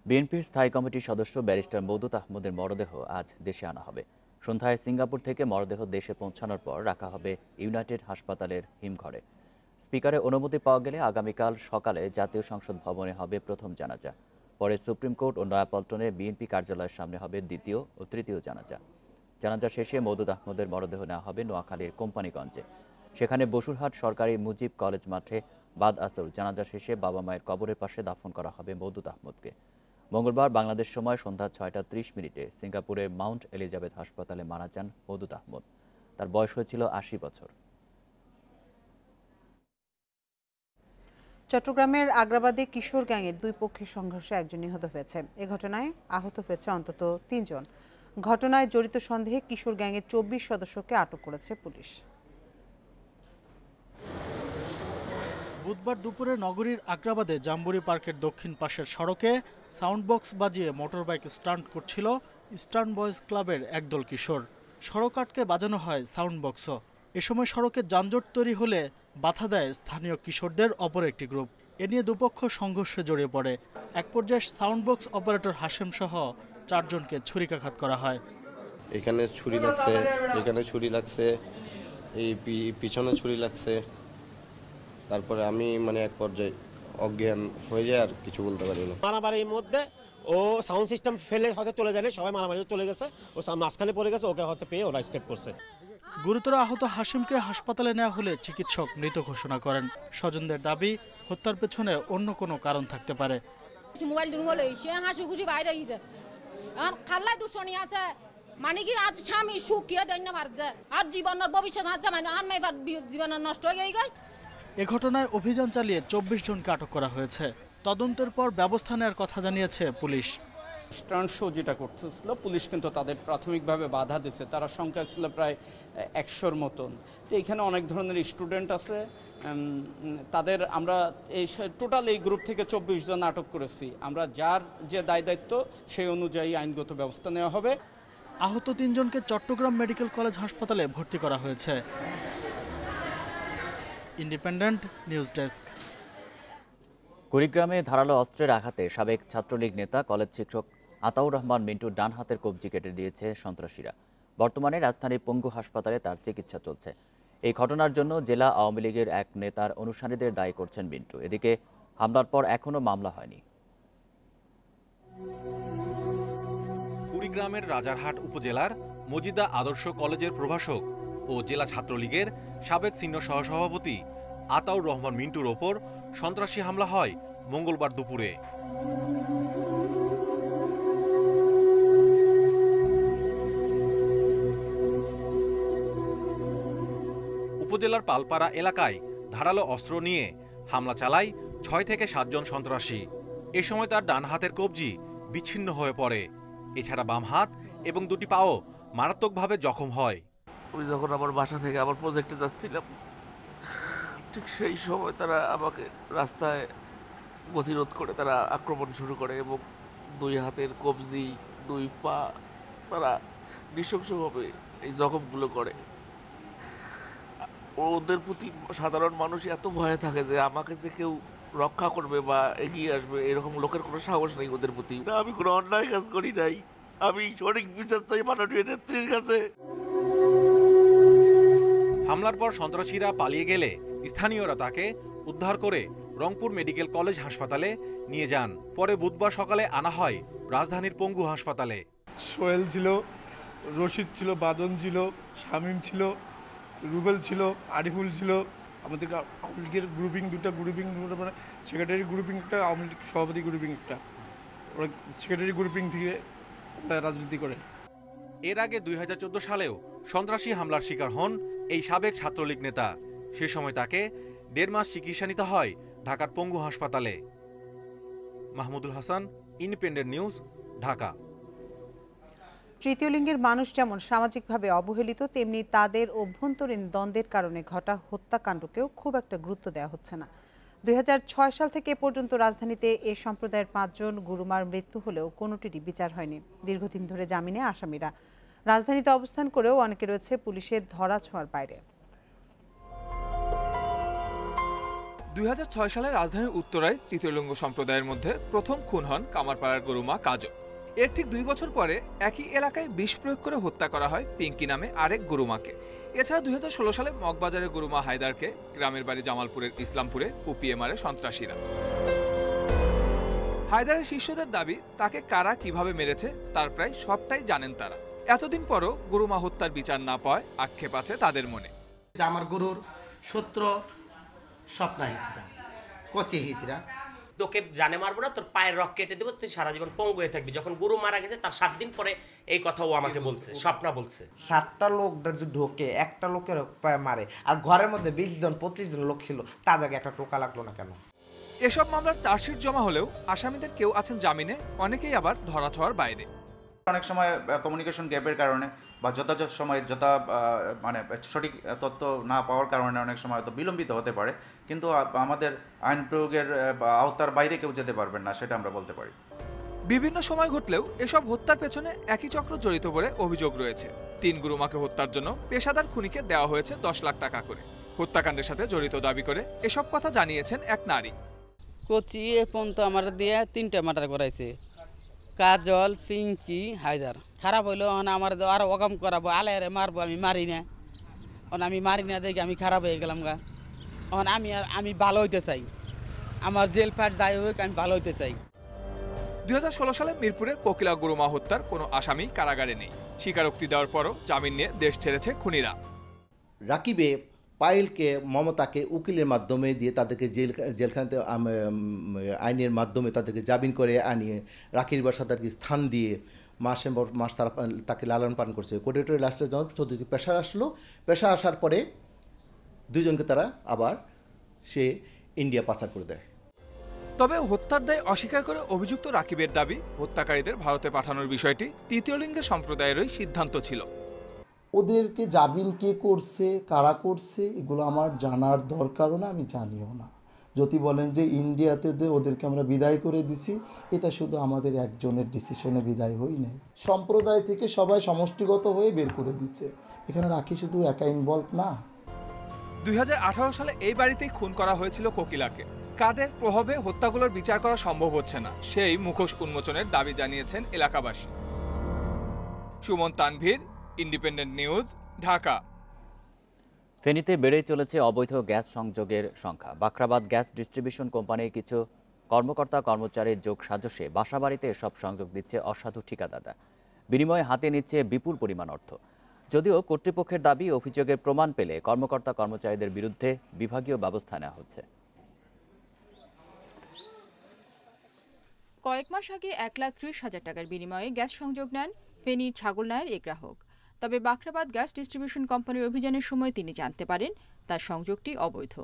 বিএনপির স্থায়ী কমিটির সদস্য ব্যারিস্টার মওদুদ আহমদের মরদেহ আজ দেশে আনা হবে। সন্ধ্যায় সিঙ্গাপুর থেকে মরদেহ দেশে পৌঁছানোর পর রাখা হবে ইউনাইটেড হাসপাতালের হিমঘরে। স্পিকারের অনুমতি পাওয়া গেলে আগামীকাল সকালে জাতীয় সংসদ ভবনে হবে প্রথম জানাজা। পরে সুপ্রিম কোর্ট ও নয়াপল্টনে বিএনপি কার্যালয়ের সামনে হবে দ্বিতীয় ও তৃতীয় জানাজা। জানাজা শেষে মওদুদ আহমদের মরদেহ নেওয়া হবে নোয়াখালীর কোম্পানিগঞ্জে। সেখানে বসুরহাট সরকারি মুজিব কলেজ মাঠে বাদ আসর জানাজা শেষে বাবা মায়ের কবরের পাশে দাফন করা হবে মওদুদ আহমদকে। মঙ্গলবার বাংলাদেশ সময় সন্ধ্যা 6:30 সিঙ্গাপুরের মাউন্ট এলিজাবেথ হাসপাতালে মারা যান মওদুদ আহমদ। তার বয়স হয়েছিল 80 বছর। চট্টগ্রামের আগ্রাবাদে কিশোর গ্যাংয়ের 2 পক্ষের সংঘর্ষে একজন নিহত হয়েছে। এ ঘটনায় আহত হয়েছে অন্তত 3 জন। ঘটনায় জড়িত সন্দেহে কিশোর গ্যাংয়ের 24 সদস্যকে আটক করেছে পুলিশ। বুধবার দুপুরে নগরীর আগ্রাবাদে জাম্বুরি পার্কের দক্ষিণ পাশের সড়কে সাউন্ড বক্স বাজিয়ে মোটরবাইক স্টান্ট করছিল ইস্টার্ন বয়েজ ক্লাবের একদল কিশোর। সড়ক আটকে বাজানো হয় সাউন্ড বক্সও। এ সময় সড়কে যানজট তৈরি হলে বাধা দেয় স্থানীয় কিশোরদের অপর একটি গ্রুপ। এ নিয়ে দুপক্ষ সংঘর্ষে জড়িয়ে পড়ে। এক পর্যায়ে সাউন্ড বক্স অপারেটর হাশেম সহ 4 জনকে ছুরিকাঘাত করা হয়। এখানে ছুরি লাগছে, এখানে ছুরি লাগছে, এই পিছনে ছুরি লাগছে। তারপরে আমি এক পর্যায়ে অজ্ঞান হয়ে যায়, আর কিছু বলতে পারি না। মারামারির মধ্যে ও সাউন্ড সিস্টেম ফেলে হয়তো চলে যায়, সবাই মারামারি চলে গেছে, ও মাঝখানে পড়ে গেছে, ওকে হয়তো পেয়ে ওরা স্টেপ করছে। গুরুতর আহত হাশিমকে হাসপাতালে নেওয়া হলে চিকিৎসক মৃত ঘোষণা করেন। স্বজনদের দাবি, হত্যার পেছনে অন্য কোনো কারণ থাকতে পারে। মোবাইল দুর্বল হইছে, হাসুগুছি বাইরে হইছে, আর খাল্লাই দুশনি আছে, মানে কি আজ স্বামী সুখিয়ে দেন না পারছে, আর জীবনের ভবিষ্যৎ আছে, মানে আর নাই জীবন নষ্ট হয়ে গেই। এ ঘটনায় অভিযান চালিয়ে 24 জনকে আটক করা হয়েছে। তদন্তের পর ব্যবস্থা নেওয়ার কথা জানিয়েছে পুলিশ। স্টান্ট শো যেটা করতেছিল, পুলিশ কিন্তু তাদের প্রাথমিকভাবে বাধা দিচ্ছে। তারা সংখ্যা ছিল প্রায় 100-র মতন। তো এখানে অনেক ধরনের স্টুডেন্ট আছে, তাদের আমরা এই টোটাল এই গ্রুপ থেকে 24 জন আটক করেছি। আমরা যার যে দায়িত্ব সেই অনুযায়ী আইনগত ব্যবস্থা নেওয়া হবে। আহত 3 জনকে চট্টগ্রাম মেডিকেল কলেজ হাসপাতালে ভর্তি করা হয়েছে। Independent news desk. কুড়িগ্রামে ধারালো অস্ত্রের আঘাতে সাবেক ছাত্রলীগ নেতা কলেজ শিক্ষক আতাউর রহমান মিন্টুর ডান হাতের কবজি কেটে দিয়েছে সন্ত্রাসীরা। বর্তমানে রাজধানীর পঙ্গু হাসপাতালে তার চিকিৎসা চলছে। এই ঘটনার জন্য জেলা আওয়ামী লীগের এক নেতার অনুসারীদের দায়ী করছেন মিন্টু। এদিকে হামলার পর এখনও মামলা হয়নি। কুড়িগ্রামের রাজারহাট উপজেলার মজিদা আদর্শ কলেজের প্রভাষক ও জেলা ছাত্রলীগের সাবেক সিনিয়র সহসভাপতি আতাউর রহমান মিন্টুর ওপর সন্ত্রাসী হামলা হয় মঙ্গলবার দুপুরে। উপজেলার পালপাড়া এলাকায় ধারালো অস্ত্র নিয়ে হামলা চালায় 6 থেকে 7 জন সন্ত্রাসী। এ সময় তার ডান হাতের কবজি বিচ্ছিন্ন হয়ে পড়ে। এছাড়া বাম হাত এবং দুটি পাও মারাত্মকভাবে জখম হয়। আমি যখন আমার বাসা থেকে আমার প্রজেক্টে যাচ্ছিলাম, ঠিক সেই সময় তারা আমাকে রাস্তায় গতিরোধ করে তারা আক্রমণ শুরু করে এবং 2 হাতের কবজি, 2 পা তারা নৃশংসভাবে এই জখমগুলো করে। ওদের প্রতি সাধারণ মানুষ এত ভয়ে থাকে যে আমাকে যে কেউ রক্ষা করবে বা এগিয়ে আসবে এরকম লোকের কোনো সাহস নেই ওদের প্রতি। আমি কোনো অন্যায় কাজ করি নাই, আমি সঠিক বিচার চাই মাননীয় নেত্রীর কাছে। হামলার পর সন্ত্রাসীরা পালিয়ে গেলে স্থানীয়রা তাকে উদ্ধার করে রংপুর মেডিকেল কলেজ হাসপাতালে নিয়ে যান। পরে বুধবার সকালে আনা হয় রাজধানীর পঙ্গু হাসপাতালে। সোহেল ছিল, রশিদ ছিল, বাদন ছিল, শামীম ছিল, রুবেল ছিল, আরিফুল ছিল। আমাদের আওয়ামী লীগের গ্রুপিং দুটো মানে সেক্রেটারি গ্রুপিং একটা, আওয়ামী লীগ সভাপতি গ্রুপিং একটা। ওরা সেক্রেটারি গ্রুপিং থেকে রাজনীতি করে। এর আগে 2014 সালেও সন্ত্রাসী হামলার শিকার হন এই সাবেক ছাত্রলীগ নেতা। সে সময় তাকে 1.5 মাস চিকিৎসা নিতে হয় ঢাকার পঙ্গু হাসপাতালে। Mahmudul Hasan, independent news, Dhaka. তৃতীয় লিঙ্গের মানুষ যেমন সামাজিকভাবে অবহেলিত, তেমনি তাদের অভ্যন্তরীণ দ্বন্দ্বের কারণে ঘটা হত্যাকাণ্ডকেও খুব একটা গুরুত্ব দেওয়া হচ্ছে না। 2006 সাল থেকে এ পর্যন্ত রাজধানীতে এ সম্প্রদায়ের 5 জন গুরুমার মৃত্যু হলেও কোনোটিরই বিচার হয়নি। দীর্ঘদিন ধরে জামিনে আসামিরা। রাজধানীতে অবস্থান করেও অনেকে রয়েছে পুলিশের ধরাছোঁয়ার বাইরে। 2006 সালে রাজধানীর উত্তরায় তৃতীয় লিঙ্গ সম্প্রদায়ের মধ্যে প্রথম খুন হন কামারপাড়ার গরুমা কাজল। এর ঠিক 2 বছর পরে একই এলাকায় বিষ প্রয়োগ করে হত্যা করা হয় পিঙ্কি নামে আরেক গরুমাকে। এছাড়া 2016 সালে মগবাজারের গরুমা হায়দারকে গ্রামের বাড়ি জামালপুরের ইসলামপুরে কুপিয়ে মারে সন্ত্রাসীরা। হায়দারের শিষ্যদের দাবি তাকে কারা কিভাবে মেরেছে তার প্রায় সবটাই জানেন তারা। এতদিন পরও গরুমা হত্যার বিচার না পাওয়ায় আক্ষেপ আছে তাদের মনে। আমার গরুর সূত্র স্বপ্না হিজরা, কচি হিজরা, তোকে জানে মারবো না, তোর পায়ের রক কেটে দেবো, তুই সারা জীবন পঙ্গু হয়ে থাকবি। যখন গরু মারা গেছে তার 7 দিন পরে এই কথা ও আমাকে বলছে, স্বপ্না বলছে। 7টা লোক ঢোকে একটা লোকের পায়ে মারে, আর ঘরের মধ্যে 20 জন 25 জন লোক ছিল, তাদেরকে একটা টোকা লাগলো না কেন? এসব মামলার চার্জশিট জমা হলেও আসামিদের কেউ আছেন জামিনে, অনেকেই আবার ধরাছোঁয়ার বাইরে। অনেক সময় কমিউনিকেশন গ্যাপের কারণে বা যথাযথ সময়ে মানে সঠিক তথ্য না পাওয়ার কারণে অনেক সময় হয়তো বিলম্বিত হতে পারে, কিন্তু আমাদের আইন প্রয়োগের আওতার বাইরে কেউ যেতে পারবেন না, সেটা আমরা বলতে পারি। বিভিন্ন সময় ঘটলেও এসব হত্যার পেছনে একই চক্র জড়িত বলে অভিযোগ রয়েছে। 3 গুরুমাকে হত্যার জন্য পেশাদার খুনিকে দেওয়া হয়েছে 10 লাখ টাকা করে। হত্যাকাণ্ডের সাথে জড়িত দাবি করে এসব কথা জানিয়েছেন এক নারী। কোচি এ পর্যন্ত আমার দিয়ে 3টে মার্ডার করাইছে, কাজল, পিঙ্কি, হায়দার। খারাপ হইলো আমার আরো অকাম করাবো, আলাইরে মারবো, আমি মারি না। আমি মারি না দেখে আমি খারাপ হয়ে গেলাম গা। আমি ভালো হইতে চাই, আমার জেল ফাট যাই হোক, আমি ভালো হইতে চাই। 2016 সালে মিরপুরে কোকিলা গুরুমা হত্যার কোনো আসামি কারাগারে নেই। স্বীকারোক্তি দেওয়ার পরও জামিন নিয়ে দেশ ছেড়েছে খুনিরা। রাকিবে পায়েলকে, মমতাকে উকিলের মাধ্যমে দিয়ে তাদেরকে জেলখানাতে আইনের মাধ্যমে তাদেরকে জামিন করে আনিয়ে রাকির বাসা তাদেরকে স্থান দিয়ে মাসের পর মাস তারা তাকে লালন পালন করছে। কোর্ডিনেটর লাস্টে যখন চৌধুরী পেশা আসার পরে 2 জনকে তারা আবার সে ইন্ডিয়া পাচার করে দেয়। তবে হত্যার দায় অস্বীকার করে অভিযুক্ত রাকিবের দাবি, হত্যাকারীদের ভারতে পাঠানোর বিষয়টি তৃতীয় লিঙ্গের সম্প্রদায়েরই সিদ্ধান্ত ছিল। ওদেরকে জামিন কে করছে, কারা করছে, এগুলো আমার জানার দরকারও না, আমি জানিও না। যদি বলেন যে ইন্ডিয়াতে ওদেরকে আমরা বিদায় করে দিছি, এটা শুধু আমাদের একজনের ডিসিশনে বিদায় হই নাই, সম্প্রদায় থেকে সবাই সমষ্টিগত হয়ে বের করে দিচ্ছে। এখানে রাখি শুধু একা ইনভলভ না। 2018 সালে এই বাড়িতেই খুন করা হয়েছিল কোকিলাকে। কাদের প্রভাবে হত্যাগুলোর বিচার করা সম্ভব হচ্ছে না, সেই মুখোশ উন্মোচনের দাবি জানিয়েছেন এলাকাবাসী। Suman Tanvir, independent news, Dhaka. ফেনীতে বেড়েই চলেছে অবৈধ গ্যাস সংযোগের সংখ্যা। বাখরাবাদ গ্যাস ডিস্ট্রিবিউশন কোম্পানির কিছু কর্মকর্তা কর্মচারীর যোগ সাজসে বাসাবাড়িতে এসব সংযোগ দিচ্ছে অসাধু ঠিকাদাররা। বিনিময়ে হাতে নিচ্ছে বিপুল পরিমাণ অর্থ। যদিও কর্তৃপক্ষের দাবি, অভিযোগের প্রমাণ পেলে কর্মকর্তা কর্মচারীদের বিরুদ্ধে বিভাগীয় ব্যবস্থা নেওয়া হচ্ছে। কয়েক মাস আগে 1,30,000 টাকার বিনিময়ে গ্যাস সংযোগ নেন ফেনীর ছাগলনাইয়ের এক গ্রাহক। তবে বাখরাবাদ গ্যাস ডিস্ট্রিবিউশন কোম্পানির অভিযানের সময় তিনি জানতে পারেন তার সংযোগটি অবৈধ।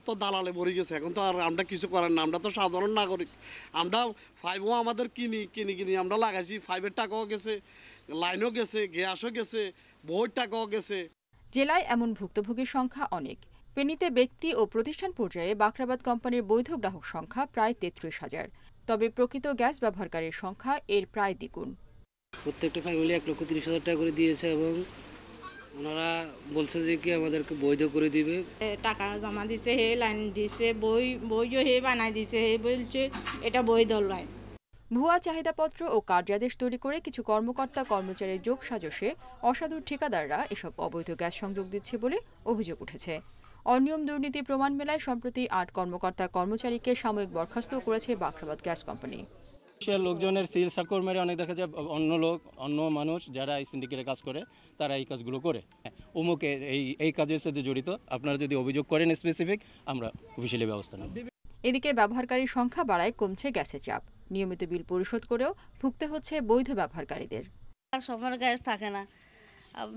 তো দালালে ভরে গেছে, এখন তো আর আমরা কিছু করার না, আমরা তো সাধারণ নাগরিক। আমরা ফাইভও আমাদের কিনি আমরা লাগাইছি, ফাইভের টাকাও গেছে, লাইনও গেছে, গ্যাসও গেছে, বহুত টাকাও গেছে। জেলায় এমন ভুক্তভোগীর সংখ্যা অনেক। ফেনীতে ব্যক্তি ও প্রতিষ্ঠান পর্যায়ে বাখরাবাদ কোম্পানির বৈধ গ্রাহক সংখ্যা প্রায় 33,000। তবে প্রকৃত গ্যাস ব্যবহারকারীর সংখ্যা এর প্রায় দ্বিগুণ। প্রত্যেকটা ফ্যামিলি 1,30,000 টাকা করে দিয়েছে এবং ওনারা বলছে যে কি আমাদেরকে বৈধ করে দিবে। টাকা জমা দিছে, হে লাইন দিছে, বইও হে বানাই দিছে, হে বলছে এটা বৈধ লাইন। ভুয়া চাহিদাপত্র ও কার্যাদেশ তৈরি করে কিছু কর্মকর্তা কর্মচারীর যোগ সাজসে অসাধু ঠিকাদাররা এসব অবৈধ গ্যাস সংযোগ দিচ্ছে বলে অভিযোগ উঠেছে। অনিয়ম দুর্নীতির প্রমাণ মেলায় সম্প্রতি 8 কর্মকর্তা কর্মচারীকে সাময়িক বরখাস্ত করেছে বাখরাবাদ গ্যাস কোম্পানি। লোকজনের সিল সার্কল মেরে অনেক দেখা যায় অন্য মানুষ যারা এই সিন্ডিকেটে কাজ করে তারা এই কাজগুলো করে। অমুকে এই কাজের সাথে জড়িত, আপনারা যদি অভিযোগ করেন স্পেসিফিক, আমরা অফিসিয়ালি ব্যবস্থা নেব। এদিকে ব্যবহারকারীর সংখ্যা বাড়ায় কমছে গ্যাসের চাপ। নিয়মিত বিল পরিশোধ করেও ভুগতে হচ্ছে বৈধ ব্যবহারকারীদের। সময় গ্যাস থাকে না,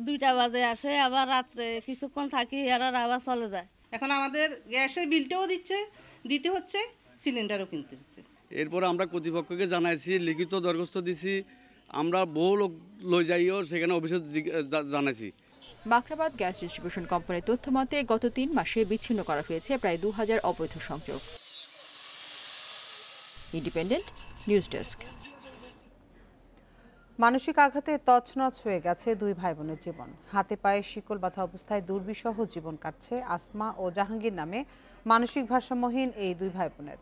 2টা বাজে আসে, আবার রাত্রে কিছুক্ষণ থাকি আর আবার চলে যায়। এখন আমাদের গ্যাসের বিলটাও দিতে হচ্ছে, সিলিন্ডারও কিনতে হচ্ছে। এরপর আমরা কর্তৃপক্ষকে জানাইছি, লিখিত দরখাস্ত দিছি, আমরা বহু লোক লই যাইও সেখানে অফিসে জানাইছি। বাখরাবাদ গ্যাস ডিস্ট্রিবিউশন কোম্পানির তথ্য মতে গত 3 মাসে বিচ্ছিন্ন করা হয়েছে প্রায় 2000 অবৈধ সংযোগ। Independent news desk. মানসিক আঘাতে তছনছ হয়ে গেছে 2 ভাই বোনের জীবন। হাতে পায়ে শিকল বাঁধা অবস্থায় দুর্বিষহ জীবন কাটছে আসমা ও জাহাঙ্গীর নামে মানসিক ভারসাম্যহীন এই 2 ভাই বোনের।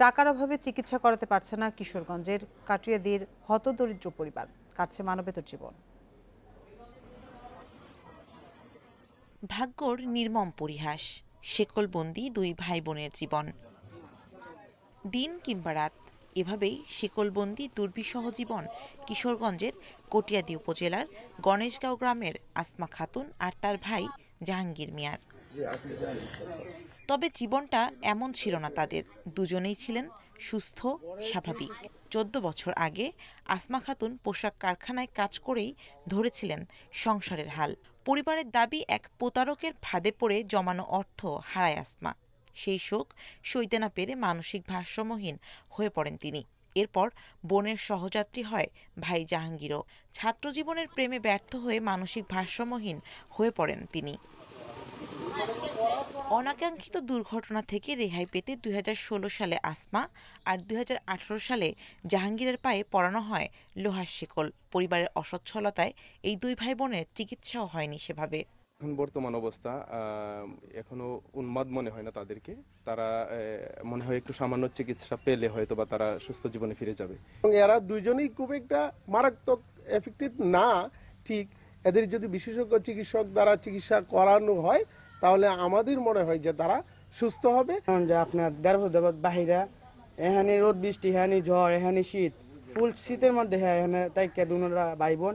টাকার অভাবে চিকিৎসা করাতে পারছে না কিশোরগঞ্জের কাটুয়াদির হতদরিদ্র পরিবার, কাটছে মানবেতর জীবন। ভাগ্যর নির্মম পরিহাস, শিকলবন্দি 2 ভাই বোনের জীবন। দিন কিংবা রাত এভাবেই শিকলবন্দি দুর্বিষহ জীবন কিশোরগঞ্জের কটিয়াদি উপজেলার গণেশগাঁও গ্রামের আসমা খাতুন আর তার ভাই জাহাঙ্গীর মিয়ার। তবে জীবনটা এমন ছিল না তাদের, দুজনেই ছিলেন সুস্থ স্বাভাবিক। 14 বছর আগে আসমা খাতুন পোশাক কারখানায় কাজ করেই ধরেছিলেন সংসারের হাল। পরিবারের দাবি এক প্রতারকের ফাঁদে পড়ে জমানো অর্থ হারায় আসমা। সেই শোক সইতে না পেরে মানসিক ভারসাম্যহীন হয়ে পড়েন তিনি। এরপর বোনের সহযাত্রী হয় ভাই জাহাঙ্গীরও। ছাত্রজীবনের প্রেমে ব্যর্থ হয়ে মানসিক ভারসাম্যহীন হয়ে পড়েন তিনি। অনাকাঙ্ক্ষিত দুর্ঘটনা থেকে রেহাই পেতে 2016 সালে আসমা আর 2018 সালে জাহাঙ্গীরের পায়ে পরানো হয় লোহার শিকল। পরিবারের অসচ্ছলতায় এই 2 ভাই বোনের চিকিৎসাও হয়নি সেভাবে। এখন বর্তমান অবস্থা এখনো উন্মাদ মনে হয় না তাদেরকে, তারা মনে হয় একটু সামান্য চিকিৎসা পেলে হয়তো বা তারা সুস্থ জীবনে ফিরে যাবে। এরা দুইজনেই খুব একটা মারাত্মক এফেক্টেড না, ঠিক এদের যদি বিশেষজ্ঞ চিকিৎসক দ্বারা চিকিৎসা করানো হয় তাহলে আমাদের মনে হয় যে তারা সুস্থ হবে। যে আপনার দেড় বাহিরা এখানে রোদ বৃষ্টি, এখানে ঝড়, এখানে শীত, ফুল শীতের মধ্যে এখানে তাই দুনোরা ভাই বোন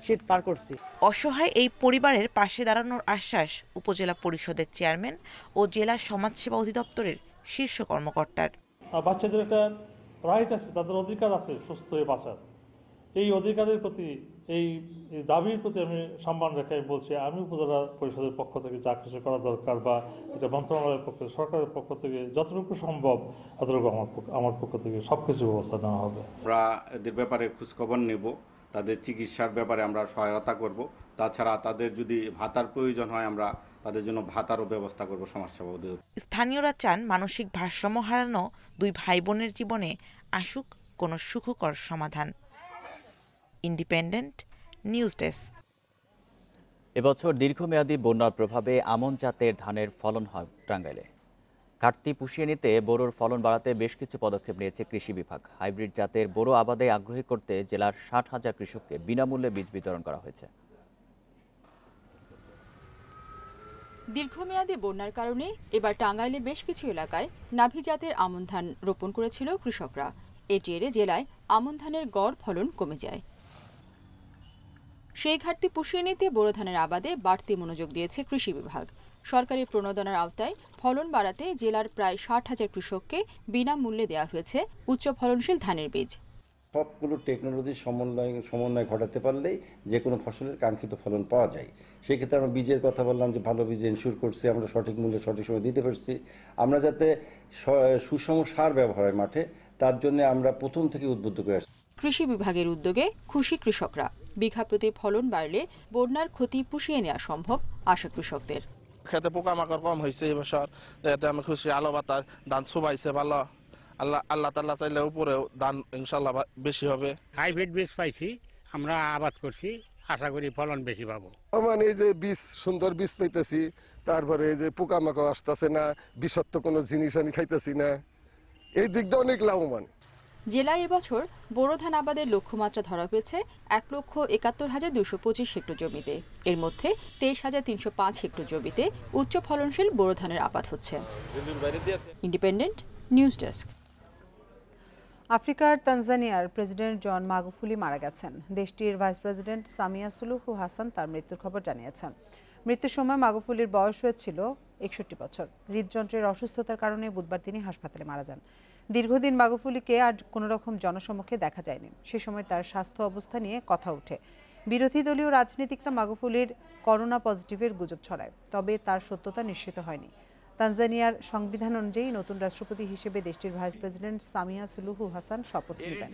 শীত পার করছি। অসহায় এই পরিবারের পাশে দাঁড়ানোর আশ্বাস উপজেলা পরিষদের চেয়ারম্যান ও জেলা সমাজসেবা অধিদপ্তরের শীর্ষ কর্মকর্তার। বাচ্চাদের একটা রাইট আছে, তাদের অধিকার আছে সুস্থ হয়ে বাঁচার। এই অধিকারের প্রতি এই দাবির প্রতি আমি সম্মান রেখে বলছি, আমি উপজেলা পরিষদের পক্ষ থেকে যা কিছু করা দরকার বা এটা মন্ত্রণালয়ের পক্ষ সরকারের পক্ষ থেকে যতটুকু সম্ভব ততটুকু আমার পক্ষ থেকে সবকিছু ব্যবস্থা নেওয়া হবে। আমরা এদের ব্যাপারে খোঁজখবর নেব, তাদের চিকিৎসার ব্যাপারে আমরা সহায়তা করব। তাছাড়া তাদের যদি ভাতার প্রয়োজন হয় আমরা তাদের জন্য ভাতারও ব্যবস্থা করব সমাজসেবা অধিদপ্তর। স্থানীয়রা চান মানসিক ভারসাম্য হারানো দুই ভাই বোনের জীবনে আসুক কোনো সুখকর সমাধান। Independent news desk. এবছর দীর্ঘমেয়াদী বন্যার প্রভাবে আমন জাতের ধানের ফলন হয় টাঙ্গাইলে। ঘাটতি পুষিয়ে নিতে বোরোর ফলন বাড়াতে বেশ কিছু পদক্ষেপ নিয়েছে কৃষি বিভাগ। হাইব্রিড জাতের বোরো আবাদে আগ্রহী করতে জেলার 60,000 কৃষককে বিনামূল্যে বীজ বিতরণ করা হয়েছে। দীর্ঘমেয়াদী বন্যার কারণে এবার টাঙ্গাইলে বেশ কিছু এলাকায় নাভি জাতের আমন ধান রোপণ করেছিল কৃষকরা। এর জেরে জেলায় আমন ধানের গড় ফলন কমে যায়। সেই ঘাটতি পুষিয়ে নিতে বোরো ধানের আবাদে বাড়তি মনোযোগ দিয়েছে কৃষি বিভাগ। সরকারি প্রণোদনার আওতায় ফলন বাড়াতে জেলার প্রায় 60,000 কৃষককে বিনামূল্যে দেওয়া হয়েছে উচ্চ ফলনশীল ধানের বীজ। সবগুলো টেকনোলজির সমন্বয় ঘটাতে পারলেই যে কোনো ফসলের কাঙ্ক্ষিত ফলন পাওয়া যায়। সেক্ষেত্রে আমরা বীজের কথা বললাম যে ভালো বীজ এনশিওর করছি, আমরা সঠিক মূল্যে সঠিক সময় দিতে পারছি। আমরা যাতে সুষম সার ব্যবহার হয় মাঠে, তার জন্য আমরা প্রথম থেকে উদ্বুদ্ধ করে আসছি। কৃষি বিভাগের উদ্যোগে খুশি কৃষকরা। বিঘা প্রতি ফলন বাড়লে বন্যার ক্ষতি পুষিয়ে নেওয়া সম্ভব আশা কৃষকদের। খেতে পোকামাকড় কম হয়েছে এই বছর, এতে আমি খুশি। আলো বাতাস ধান শুবাইছে ভালো, আল্লাহ তাল্লাহ চাইলে উপরেও ধান ইনশাল্লাহ বেশি হবে। হাইব্রিড বীজ পাইছি, আমরা আবাদ করছি, আশা করি ফলন বেশি পাবো। মানে এই যে বীজ সুন্দর বীজ পাইতেছি, তারপরে এই যে পোকামাকড় আসতেছে না, বিষাক্ত কোনো জিনিস আমি খাইতেছি না, এই দিক দিয়ে অনেক লাভবান। জেলায় এবছর বোরো ধান আবাদের লক্ষ্যমাত্রা ধরা হয়েছে 1,71,225 হেক্টর জমিতে। এর মধ্যে 23,305 হেক্টর জমিতে উচ্চ ফলনশীল বোরো ধানের আবাদ হচ্ছে। Independent news desk. আফ্রিকার তানজানিয়ার প্রেসিডেন্ট জন মাগুফুলি মারা গেছেন। দেশটির ভাইস প্রেসিডেন্ট সামিয়া সুলুহু হাসান তার মৃত্যুর খবর জানিয়েছেন। মৃত্যুর সময় মাগুফুলির বয়স হয়েছিল 61 বছর। হৃদযন্ত্রের অসুস্থতার কারণে বুধবার তিনি হাসপাতালে মারা যান। দীর্ঘদিন মাগুফুলিকে আর কোনো রকম জনসম্মুখে দেখা যায়নি। সে সময় তার স্বাস্থ্য অবস্থা নিয়ে কথা ওঠে। বিরোধী দলীয় রাজনীতিকরা মাগুফুলির করোনা পজিটিভের গুজব ছড়ায়, তবে তার সত্যতা নিশ্চিত হয়নি। তানজানিয়ার সংবিধান অনুযায়ী নতুন রাষ্ট্রপতি হিসেবে দেশটির ভাইস প্রেসিডেন্ট সামিয়া সুলুহু হাসান শপথ নেবেন।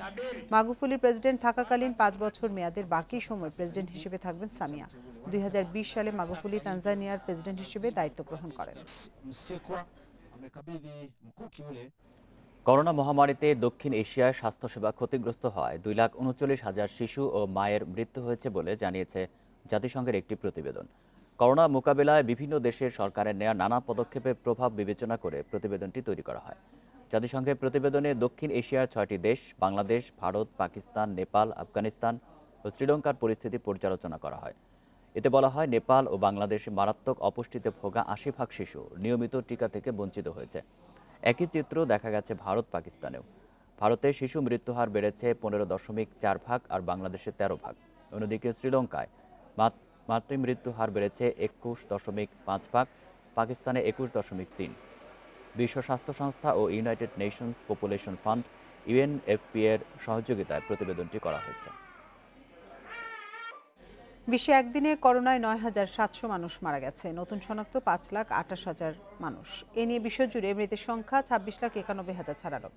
মাগুফুলি প্রেসিডেন্ট থাকাকালীন 5 বছর মেয়াদের বাকি সময় প্রেসিডেন্ট হিসেবে থাকবেন সামিয়া। 2020 সালে মাগুফুলি তানজানিয়ার প্রেসিডেন্ট হিসেবে দায়িত্ব গ্রহণ করেন। করোনা মহামারীতে দক্ষিণ এশিয়ায় স্বাস্থ্যসেবা ক্ষতিগ্রস্ত হওয়ায় 2,39,000 শিশু ও মায়ের মৃত্যু হয়েছে বলে জানিয়েছে জাতিসংঘের একটি প্রতিবেদন। করোনা মোকাবিলায় বিভিন্ন দেশের সরকারের নেওয়া নানা পদক্ষেপের প্রভাব বিবেচনা করে প্রতিবেদনটি তৈরি করা হয়। জাতিসংঘের প্রতিবেদনে দক্ষিণ এশিয়ার 6টি দেশ বাংলাদেশ, ভারত, পাকিস্তান, নেপাল, আফগানিস্তান ও শ্রীলঙ্কার পরিস্থিতি পর্যালোচনা করা হয়। এতে বলা হয়, নেপাল ও বাংলাদেশে মারাত্মক অপুষ্টিতে ভোগা 80% শিশু নিয়মিত টিকা থেকে বঞ্চিত হয়েছে। একই চিত্র দেখা গেছে ভারত, পাকিস্তানেও। ভারতে শিশু মৃত্যুহার বেড়েছে 15.4 আর বাংলাদেশে 13 অন্যদিকে শ্রীলঙ্কায় মাতৃমৃত্যু হার বেড়েছে 21.5 পাকিস্তানে 21.3। বিশ্ব স্বাস্থ্য সংস্থা ও United Nations Population Fund UNFPA এর সহযোগিতায় প্রতিবেদনটি করা হয়েছে। বিশ্বে একদিনে করোনায় 9,700 মানুষ মারা গেছে। নতুন শনাক্ত 5,28,000 মানুষ। এ নিয়ে বিশ্বজুড়ে মৃতের সংখ্যা 26,91,000 ছাড়ালো।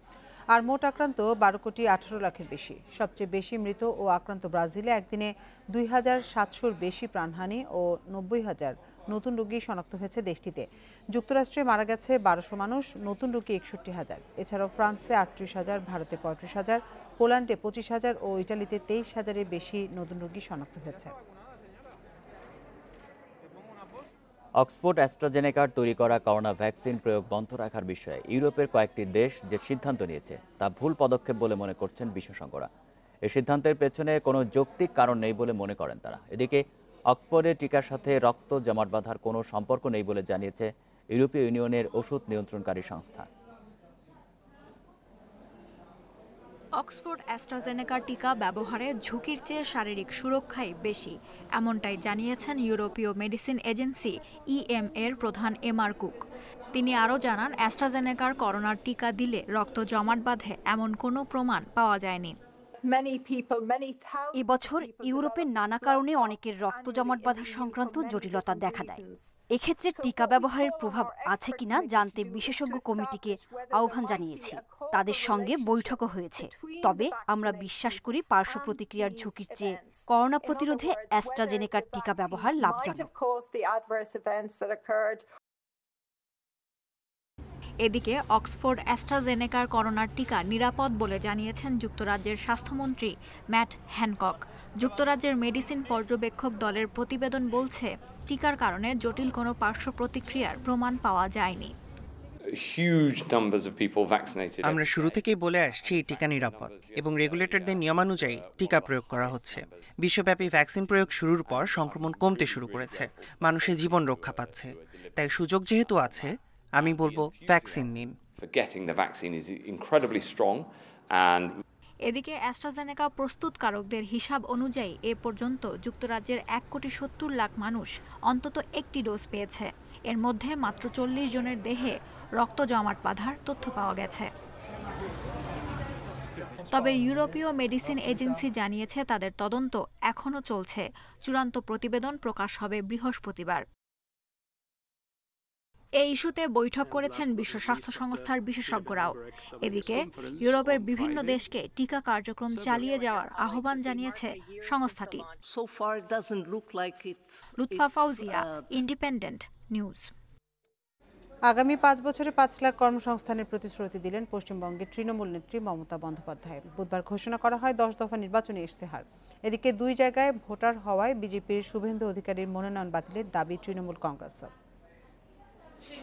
আর মোট আক্রান্ত 12,18,00,000-এর বেশি। সবচেয়ে বেশি মৃত ও আক্রান্ত ব্রাজিলে একদিনে 2,700-র বেশি প্রাণহানি ও 90,000 নতুন রোগী শনাক্ত হয়েছে দেশটিতে। যুক্তরাষ্ট্রে মারা গেছে 1,200 মানুষ, নতুন রোগী 61,000। এছাড়াও ফ্রান্সে 38,000, ভারতে 35,000, পোল্যান্ডে 25,000 ও ইটালিতে 23,000-এর বেশি নতুন রোগী শনাক্ত হয়েছে। অক্সফোর্ড অ্যাস্ট্রাজেনেকার তৈরি করা করোনা ভ্যাকসিন প্রয়োগ বন্ধ রাখার বিষয়ে ইউরোপের কয়েকটি দেশ যে সিদ্ধান্ত নিয়েছে তা ভুল পদক্ষেপ বলে মনে করছেন বিশেষজ্ঞরা। এই সিদ্ধান্তের পেছনে কোনো যৌক্তিক কারণ নেই বলে মনে করেন তারা। এদিকে অক্সফোর্ডের টিকার সাথে রক্ত জমাট বাঁধার কোনো সম্পর্ক নেই বলে জানিয়েছে ইউরোপীয় ইউনিয়নের ওষুধ নিয়ন্ত্রণকারী সংস্থা। অক্সফোর্ড অ্যাস্ট্রাজেনেকার টিকা ব্যবহারে ঝুঁকির চেয়ে শারীরিক সুরক্ষাই বেশি, এমনটাই জানিয়েছেন ইউরোপীয় মেডিসিন এজেন্সি EMA-এর প্রধান এমার কুক। তিনি আরও জানান, অ্যাস্ট্রাজেনেকার করোনার টিকা দিলে রক্ত জমাট বাঁধে এমন কোনো প্রমাণ পাওয়া যায়নি। এবছর ইউরোপের নানা কারণে অনেকের রক্ত জমাট বাঁধা সংক্রান্ত জটিলতা দেখা দেয়। এক্ষেত্রে টিকা ব্যবহারের প্রভাব আছে কিনা জানতে বিশেষজ্ঞ কমিটিকে আহ্বান জানিয়েছি। তাদের সঙ্গে বৈঠকও হয়েছে। তবে আমরা বিশ্বাস করি পার্শ্ব প্রতিক্রিয়ার ঝুঁকির চেয়ে করোনা প্রতিরোধে অ্যাস্ট্রাজেনেকার টিকা ব্যবহার লাভজনক। এদিকে অক্সফোর্ড অ্যাস্ট্রাজেনেকার করোনার টিকা নিরাপদ বলে জানিয়েছেন যুক্তরাজ্যের স্বাস্থ্যমন্ত্রী ম্যাট হ্যানকক। যুক্তরাজ্যের মেডিসিন পর্যবেক্ষক দলের প্রতিবেদন বলছে, টিকার কারণে জটিল কোনো পার্শ্ব প্রতিক্রিয়ার প্রমাণ পাওয়া যায়নি। আমরা শুরু থেকেই বলে আসছি এই টিকা নিরাপদ এবং রেগুলেটরদের নিয়মানুযায়ী টিকা প্রয়োগ করা হচ্ছে। বিশ্বব্যাপী ভ্যাকসিন প্রয়োগ শুরুর পর সংক্রমণ কমতে শুরু করেছে, মানুষের জীবন রক্ষা পাচ্ছে। তাই সুযোগ যেহেতু আছে, আমি বলবো ভ্যাকসিন নিন। এদিকে অ্যাস্ট্রাজেনেকা প্রস্তুতকারকদের হিসাব অনুযায়ী এ পর্যন্ত যুক্তরাজ্যের 1,70,00,000 মানুষ অন্তত একটি ডোজ পেয়েছে। এর মধ্যে মাত্র 40 জনের দেহে রক্ত জমাট বাঁধার তথ্য পাওয়া গেছে। তবে ইউরোপীয় মেডিসিন এজেন্সি জানিয়েছে তাদের তদন্ত এখনও চলছে। চূড়ান্ত প্রতিবেদন প্রকাশ হবে বৃহস্পতিবার। এই ইস্যুতে বৈঠক করেছেন বিশ্ব স্বাস্থ্য সংস্থার বিশেষজ্ঞরাও। এদিকে ইউরোপের বিভিন্ন দেশকে টিকা কার্যক্রম চালিয়ে যাওয়ার আহ্বান জানিয়েছে সংস্থাটি। Lutfa Fauzia, independent news. আগামী 5 বছরে 5 লাখ কর্মসংস্থানের প্রতিশ্রুতি দিলেন পশ্চিমবঙ্গের তৃণমূল নেত্রী মমতা বন্দ্যোপাধ্যায়। বুধবার ঘোষণা করা হয় 10 দফা নির্বাচনী ইশতেহার। এদিকে 2 জায়গায় ভোটার হওয়ায় বিজেপির শুভেন্দু অধিকারীর মনোনয়ন বাতিলের দাবি তৃণমূল কংগ্রেসের।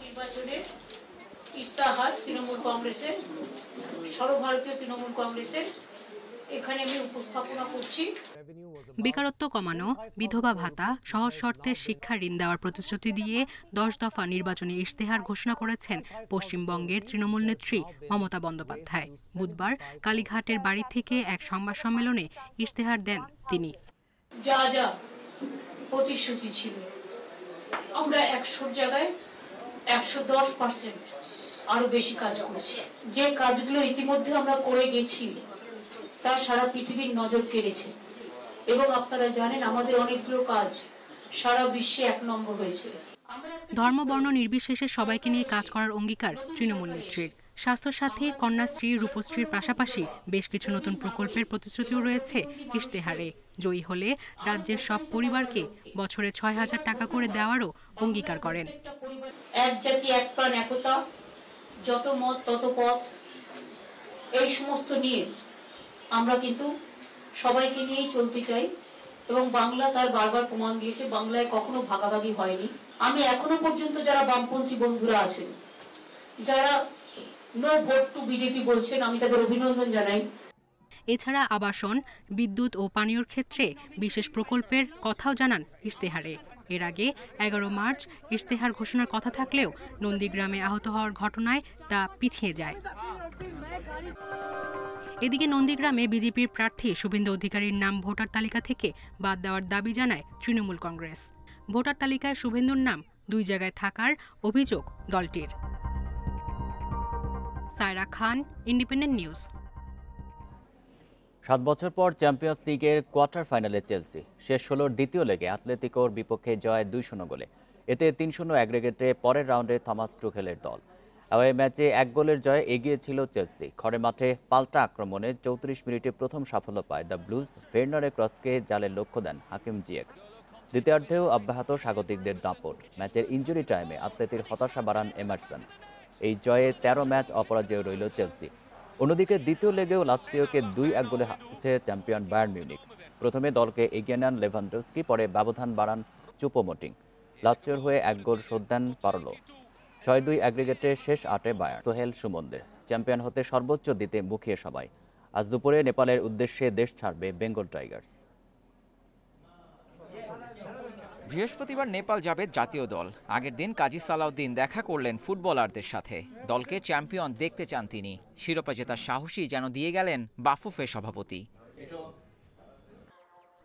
নির্বাচনের ইশতেহার তৃণমূল কংগ্রেসের, সর্বভারতীয় তৃণমূল কংগ্রেসের, এখানে আমি উপস্থাপনা করছি। বেকারত্ব কমানো, বিধবা ভাতা, সহজ শর্তে শিক্ষা ঋণ দেওয়ার প্রতিশ্রুতি দিয়ে 10 দফা নির্বাচনী ইশতেহার ঘোষণা করেছেন পশ্চিমবঙ্গের তৃণমূল নেত্রী মমতা বন্দ্যোপাধ্যায়। বুধবার কালীঘাটের বাড়ি থেকে এক সংবাদ সম্মেলনে ইশতেহার দেন তিনি। যা যা প্রতিশ্রুতি ছিল, আমরা 100 জায়গায় 110% আরো বেশি কাজ করেছি। যে কাজগুলো ইতিমধ্যে আমরা করে গেছি তা সারা পৃথিবীর নজর কেড়েছে এবং আপনারা জানেন আমাদের অনেকগুলো কাজ সারা বিশ্বে 1 নম্বর হয়েছে। ধর্ম বর্ণ নির্বিশেষে সবাইকে নিয়ে কাজ করার অঙ্গীকার তৃণমূল নেত্রীর। স্বাস্থ্যসাথী, কন্যাশ্রী, রূপশ্রীর পাশাপাশি বেশ কিছু নতুন প্রকল্পের প্রতিশ্রুতিও রয়েছে ইশতেহারে। জয়ী হলে রাজ্যের সব পরিবারকে বছরে 6,000 টাকা করে দেওয়ারও অঙ্গীকার করেন। এক জাতি এক প্রাণ একতা, যত মত তত পথ, এই সমস্ত নিয়ে আমরা কিন্তু সবাইকে নিয়েই চলতে চাই এবং বাংলা তার বারবার প্রমাণ দিয়েছে বাংলায় কখনো ভাগাভাগি হয়নি। আমি এখনো পর্যন্ত যারা বামপন্থী বন্ধুরা আছেন, যারা নো ভোট টু বিজেপি বলছেন, আমি তাদের অভিনন্দন জানাই। এছাড়া আবাসন, বিদ্যুৎ ও পানীয়র ক্ষেত্রে বিশেষ প্রকল্পের কথাও জানান ইশতেহারে। এর আগে 11 মার্চ ইশতেহার ঘোষণার কথা থাকলেও নন্দীগ্রামে আহত হওয়ার ঘটনায় তা পিছিয়ে যায়। এদিকে নন্দীগ্রামে বিজেপির প্রার্থী শুভেন্দু অধিকারীর নাম ভোটার তালিকা থেকে বাদ দেওয়ার দাবি জানায় তৃণমূল কংগ্রেস। ভোটার তালিকায় শুভেন্দুর নাম 2 জায়গায় থাকার অভিযোগ দলটির। সায়রা খান, ইন্ডিপেন্ডেন্ট নিউজ। 7 বছর পর চ্যাম্পিয়ন্স লিগের কোয়ার্টার ফাইনালে চেলসি। শেষ 16-র দ্বিতীয় লেগে অ্যাটলেটিকোর বিপক্ষে জয় 2-0 গোলে। এতে 3-0 অ্যাগ্রেগেটে পরের রাউন্ডে থমাস টুখেলের দল। অ্যাওয়ে ম্যাচে 1 গোলের জয়ে এগিয়ে ছিল চেলসি। খড়ে মাঠে পাল্টা আক্রমণে 34 মিনিটে প্রথম সাফল্য পায় দ্য ব্লুজ। ভের্নারের ক্রসকে জালে লক্ষ্য দেন হাকিম জিয়েক। দ্বিতীয়ার্ধেও অব্যাহত স্বাগতিকদের দাপট। ম্যাচের ইনজুরি টাইমে অ্যাটলেটির হতাশা বাড়ান এমারসন। এই জয়ে 13 ম্যাচ অপরাজেয় রইল চেলসি। অন্যদিকে দ্বিতীয় লেগেও লাৎসিওকে 2-1 গোলে হারিয়েছে চ্যাম্পিয়ন বায়ার্ন মিউনিখ। প্রথমে দলকে এগিয়ে নেন লেভানডস্কি, পরে ব্যবধান বাড়ান চুপোমোটিং। লাৎসিওর হয়ে 1 গোল শোধ দেন পারলো। 6-2 অ্যাগ্রিগেটে শেষ 8-এ বায়ার্ন। সোহেল সুমনদের চ্যাম্পিয়ন হতে সর্বোচ্চ দিতে মুখিয়ে সবাই। আজ দুপুরে নেপালের উদ্দেশ্যে দেশ ছাড়বে বেঙ্গল টাইগার্স। বৃহস্পতিবার নেপাল যাবে জাতীয় দল। আগের দিন কাজী সালাউদ্দিন দেখা করলেন ফুটবলারদের সাথে। দলকে চ্যাম্পিয়ন দেখতে চান তিনি। শিরোপা জেতার সাহসই যেন দিয়ে গেলেন বাফুফে সভাপতি।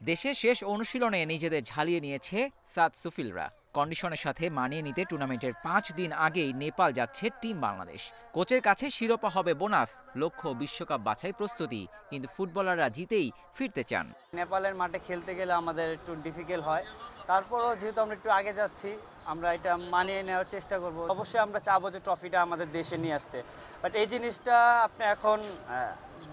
দেশের শেষ অনুশীলনে নিজেদের ঝালিয়ে নিয়েছে সাদ সুফিলরা। কন্ডিশনের সাথে মানিয়ে নিতে টুর্নামেন্টের 5 দিন আগেই নেপাল যাচ্ছে টিম বাংলাদেশ। কোচের কাছে শিরোপা হবে বোনাস, লক্ষ্য বিশ্বকাপ বাছাই প্রস্তুতি, কিন্তু ফুটবলাররা জিতেই ফিরতে চান। নেপালের মাঠে খেলতে গেলে আমাদের একটু ডিফিকাল্ট হয়, তারপরও যেহেতু আমরা একটু আগে যাচ্ছি আমরা এটা মানিয়ে নেওয়ার চেষ্টা করব। অবশ্যই আমরা চাবো যে ট্রফিটা আমাদের দেশে নিয়ে আসতে, বাট এই জিনিসটা আপনি এখন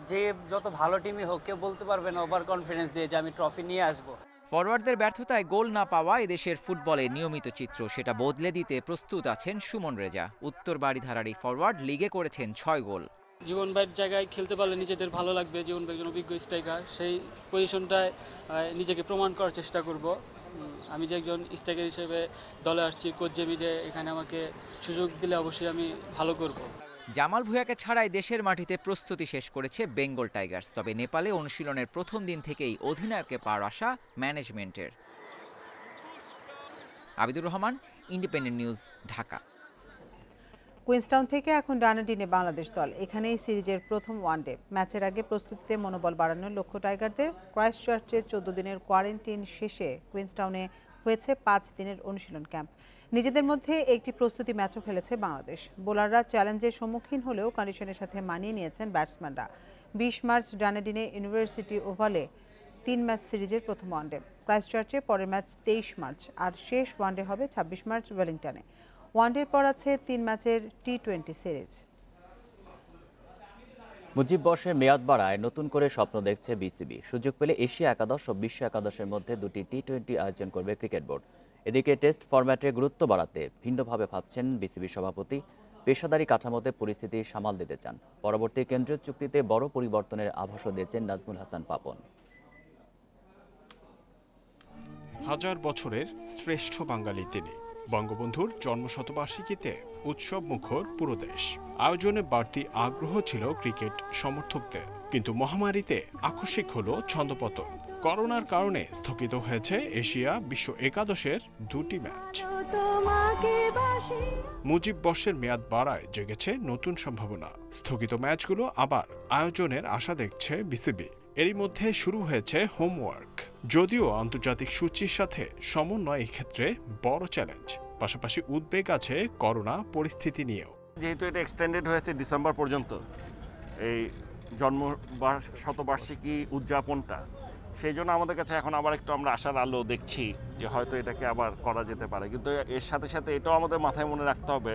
যে যত ভালো টিমই হোক কেউ বলতে পারবে না ওভার কনফিডেন্স দিয়ে যে আমি ট্রফি নিয়ে আসবো। ফরওয়ার্ডদের ব্যর্থতায় গোল না পাওয়া এদেশের ফুটবলে নিয়মিত চিত্র, সেটা বদলে দিতে প্রস্তুত আছেন সুমন রেজা। উত্তর বাড়িধারার এই ফরওয়ার্ড লিগে করেছেন 6 গোল। জীবন ভাইয়ের জায়গায় খেলতে পারলে নিজেদের ভালো লাগবে। জীবন ভাই একজন অভিজ্ঞ স্ট্রাইকার, সেই পজিশনটায় নিজেকে প্রমাণ করার চেষ্টা করব। আমি যে একজন স্ট্রাইকার হিসেবে দলে আসছি, কোচ জেমিডে এখানে আমাকে সুযোগ দিলে অবশ্যই আমি ভালো করব। জামাল ভুঁইয়াকে ছাড়াই দেশের মাটিতে প্রস্তুতি শেষ করেছে বেঙ্গল টাইগার্স। তবে নেপালে অনুশীলনের প্রথম দিন থেকেই অধিনায়ককে পাওয়ার আশা ম্যানেজমেন্টের। Abidur Rahman, independent news, Dhaka. Queenstown থেকে এখন ডানাডিনে বাংলাদেশ দল। এখানেই সিরিজের প্রথম ওয়ানডে ম্যাচের আগে প্রস্তুতিতে মনোবল বাড়ানোর লক্ষ্য টাইগারদের। ক্রাইস্টচার্চের 14 দিনের কোয়ারেন্টাইন শেষে কুইন্সটাউনে হয়েছে 5 দিনের অনুশীলন ক্যাম্প। নিজেদের মধ্যে একটি প্রস্তুতি ম্যাচও খেলেছে বাংলাদেশ। বোলাররা চ্যালেঞ্জের সম্মুখীন হলেও কন্ডিশনের সাথে মানিয়ে নিয়েছেন ব্যাটসম্যানরা। 20 মার্চ ডানাডিনে ইউনিভার্সিটি ওভালে 3 ম্যাচ সিরিজের প্রথম ওয়ানডে। ক্রাইস্টচার্চে পরের ম্যাচ 23 মার্চ, আর শেষ ওয়ানডে হবে 26 মার্চ ওয়েলিংটনে। ওয়ানডের পর আছে 3 ম্যাচের টি-20 সিরিজ। মুজিব বর্ষের মেয়াদ বাড়ায় নতুন করে স্বপ্ন দেখছে বিসিবি। সুযোগ পেলে এশিয়া একাদশ ও বিশ্ব একাদশের মধ্যে 2টি টি-20 আয়োজন করবে ক্রিকেট বোর্ড। এদিকে টেস্ট ফরম্যাটের গুরুত্ব বাড়াতে ভিন্নভাবে ভাবছেন বিসিবি সভাপতি। পেশাদারি কাঠামোতে পরিস্থিতি সামাল দিতে চান। পরবর্তী কেন্দ্রীয় চুক্তিতে বড় পরিবর্তনের আভাসও দিয়েছেন নাজমুল হাসান পাপন। হাজার বছরের শ্রেষ্ঠ বাঙালি তিনি। বঙ্গবন্ধুর জন্মশতবার্ষিকীতে উৎসব মুখর পুরো দেশ। আয়োজনে বাড়তি আগ্রহ ছিল ক্রিকেট সমর্থকদের, কিন্তু মহামারীতে আকস্মিক হলো ছন্দপতন। করোনার কারণে স্থগিত হয়েছে এশিয়া বিশ্ব একাদশের 2টি ম্যাচ। মুজিব বর্ষের মেয়াদ বাড়ায় জেগেছে নতুন সম্ভাবনা। স্থগিত ম্যাচগুলো আবার আয়োজনের আশা দেখছে বিসিবি। এরই মধ্যে শুরু হয়েছে হোমওয়ার্ক। যদিও আন্তর্জাতিক সূচির সাথে সমন্বয় এক্ষেত্রে বড় চ্যালেঞ্জ। পাশাপাশি উদ্বেগ আছে করোনা পরিস্থিতি নিয়েও। যেহেতু এটা এক্সটেন্ডেড হয়েছে ডিসেম্বর পর্যন্ত, এই জন্ম শতবার্ষিকী উদযাপনটা, সেই জন্য আমাদের কাছে এখন আবার একটু আমরা আশার আলো দেখছি যে হয়তো এটাকে আবার করা যেতে পারে। কিন্তু এর সাথে সাথে এটাও আমাদের মাথায় মনে রাখতে হবে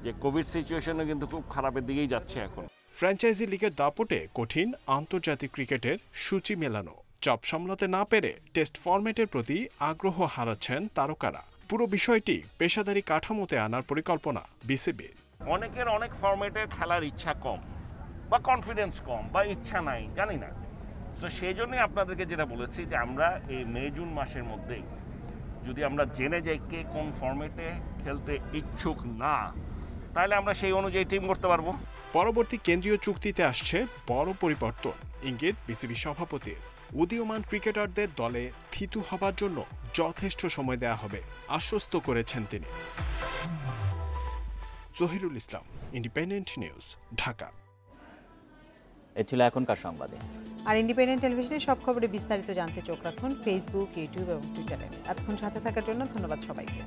যে কোভিড সিচুয়েশনও কিন্তু খুব খারাপের দিকেই যাচ্ছে এখন। ফ্র্যাঞ্চাইজি লিগের দাপটে কঠিন আন্তর্জাতিক ক্রিকেটের সূচি মেলানো। চাপ সামলাতে না পেরে টেস্ট ফরম্যাটের প্রতি আগ্রহ হারাচ্ছেন তারকারা। পুরো বিষয়টি পেশাদারি কাঠামোতে আনার পরিকল্পনা বিসিবির। অনেকের অনেক ফরম্যাটের খেলার ইচ্ছা কম, বা কনফিডেন্স কম, বা ইচ্ছা নাই, জানি না। তো সেই জন্যই আপনাদেরকে যেটা বলেছি যে আমরা এই মে জুন মাসের মধ্যেই যদি আমরা জেনে যাই কে কোন ফরম্যাটে খেলতে ইচ্ছুক না, তাহলে আমরা সেই অনুযায়ী টিম করতে পারবো। পরবর্তী কেন্দ্রীয় চুক্তিতে আসছে বড় পরিবর্তন, ইঙ্গিত বিসিবি সভাপতির। উদীয়মান ক্রিকেটারদের দলে থিতু হবার জন্য যথেষ্ট সময় দেয়া হবে, আশ্বস্ত করেছেন তিনি। জহিরুল ইসলাম, ইন্ডিপেন্ডেন্ট নিউজ, ঢাকা। এ ছিল এখনকার সংবাদে। আর ইন্ডিপেন্ডেন্ট টেলিভিশনের সব খবরে বিস্তারিত জানতে চোখ রাখুন ফেসবুক, ইউটিউব এবং টুইটারে। এতক্ষণ সাথে থাকার জন্য ধন্যবাদ সবাইকে।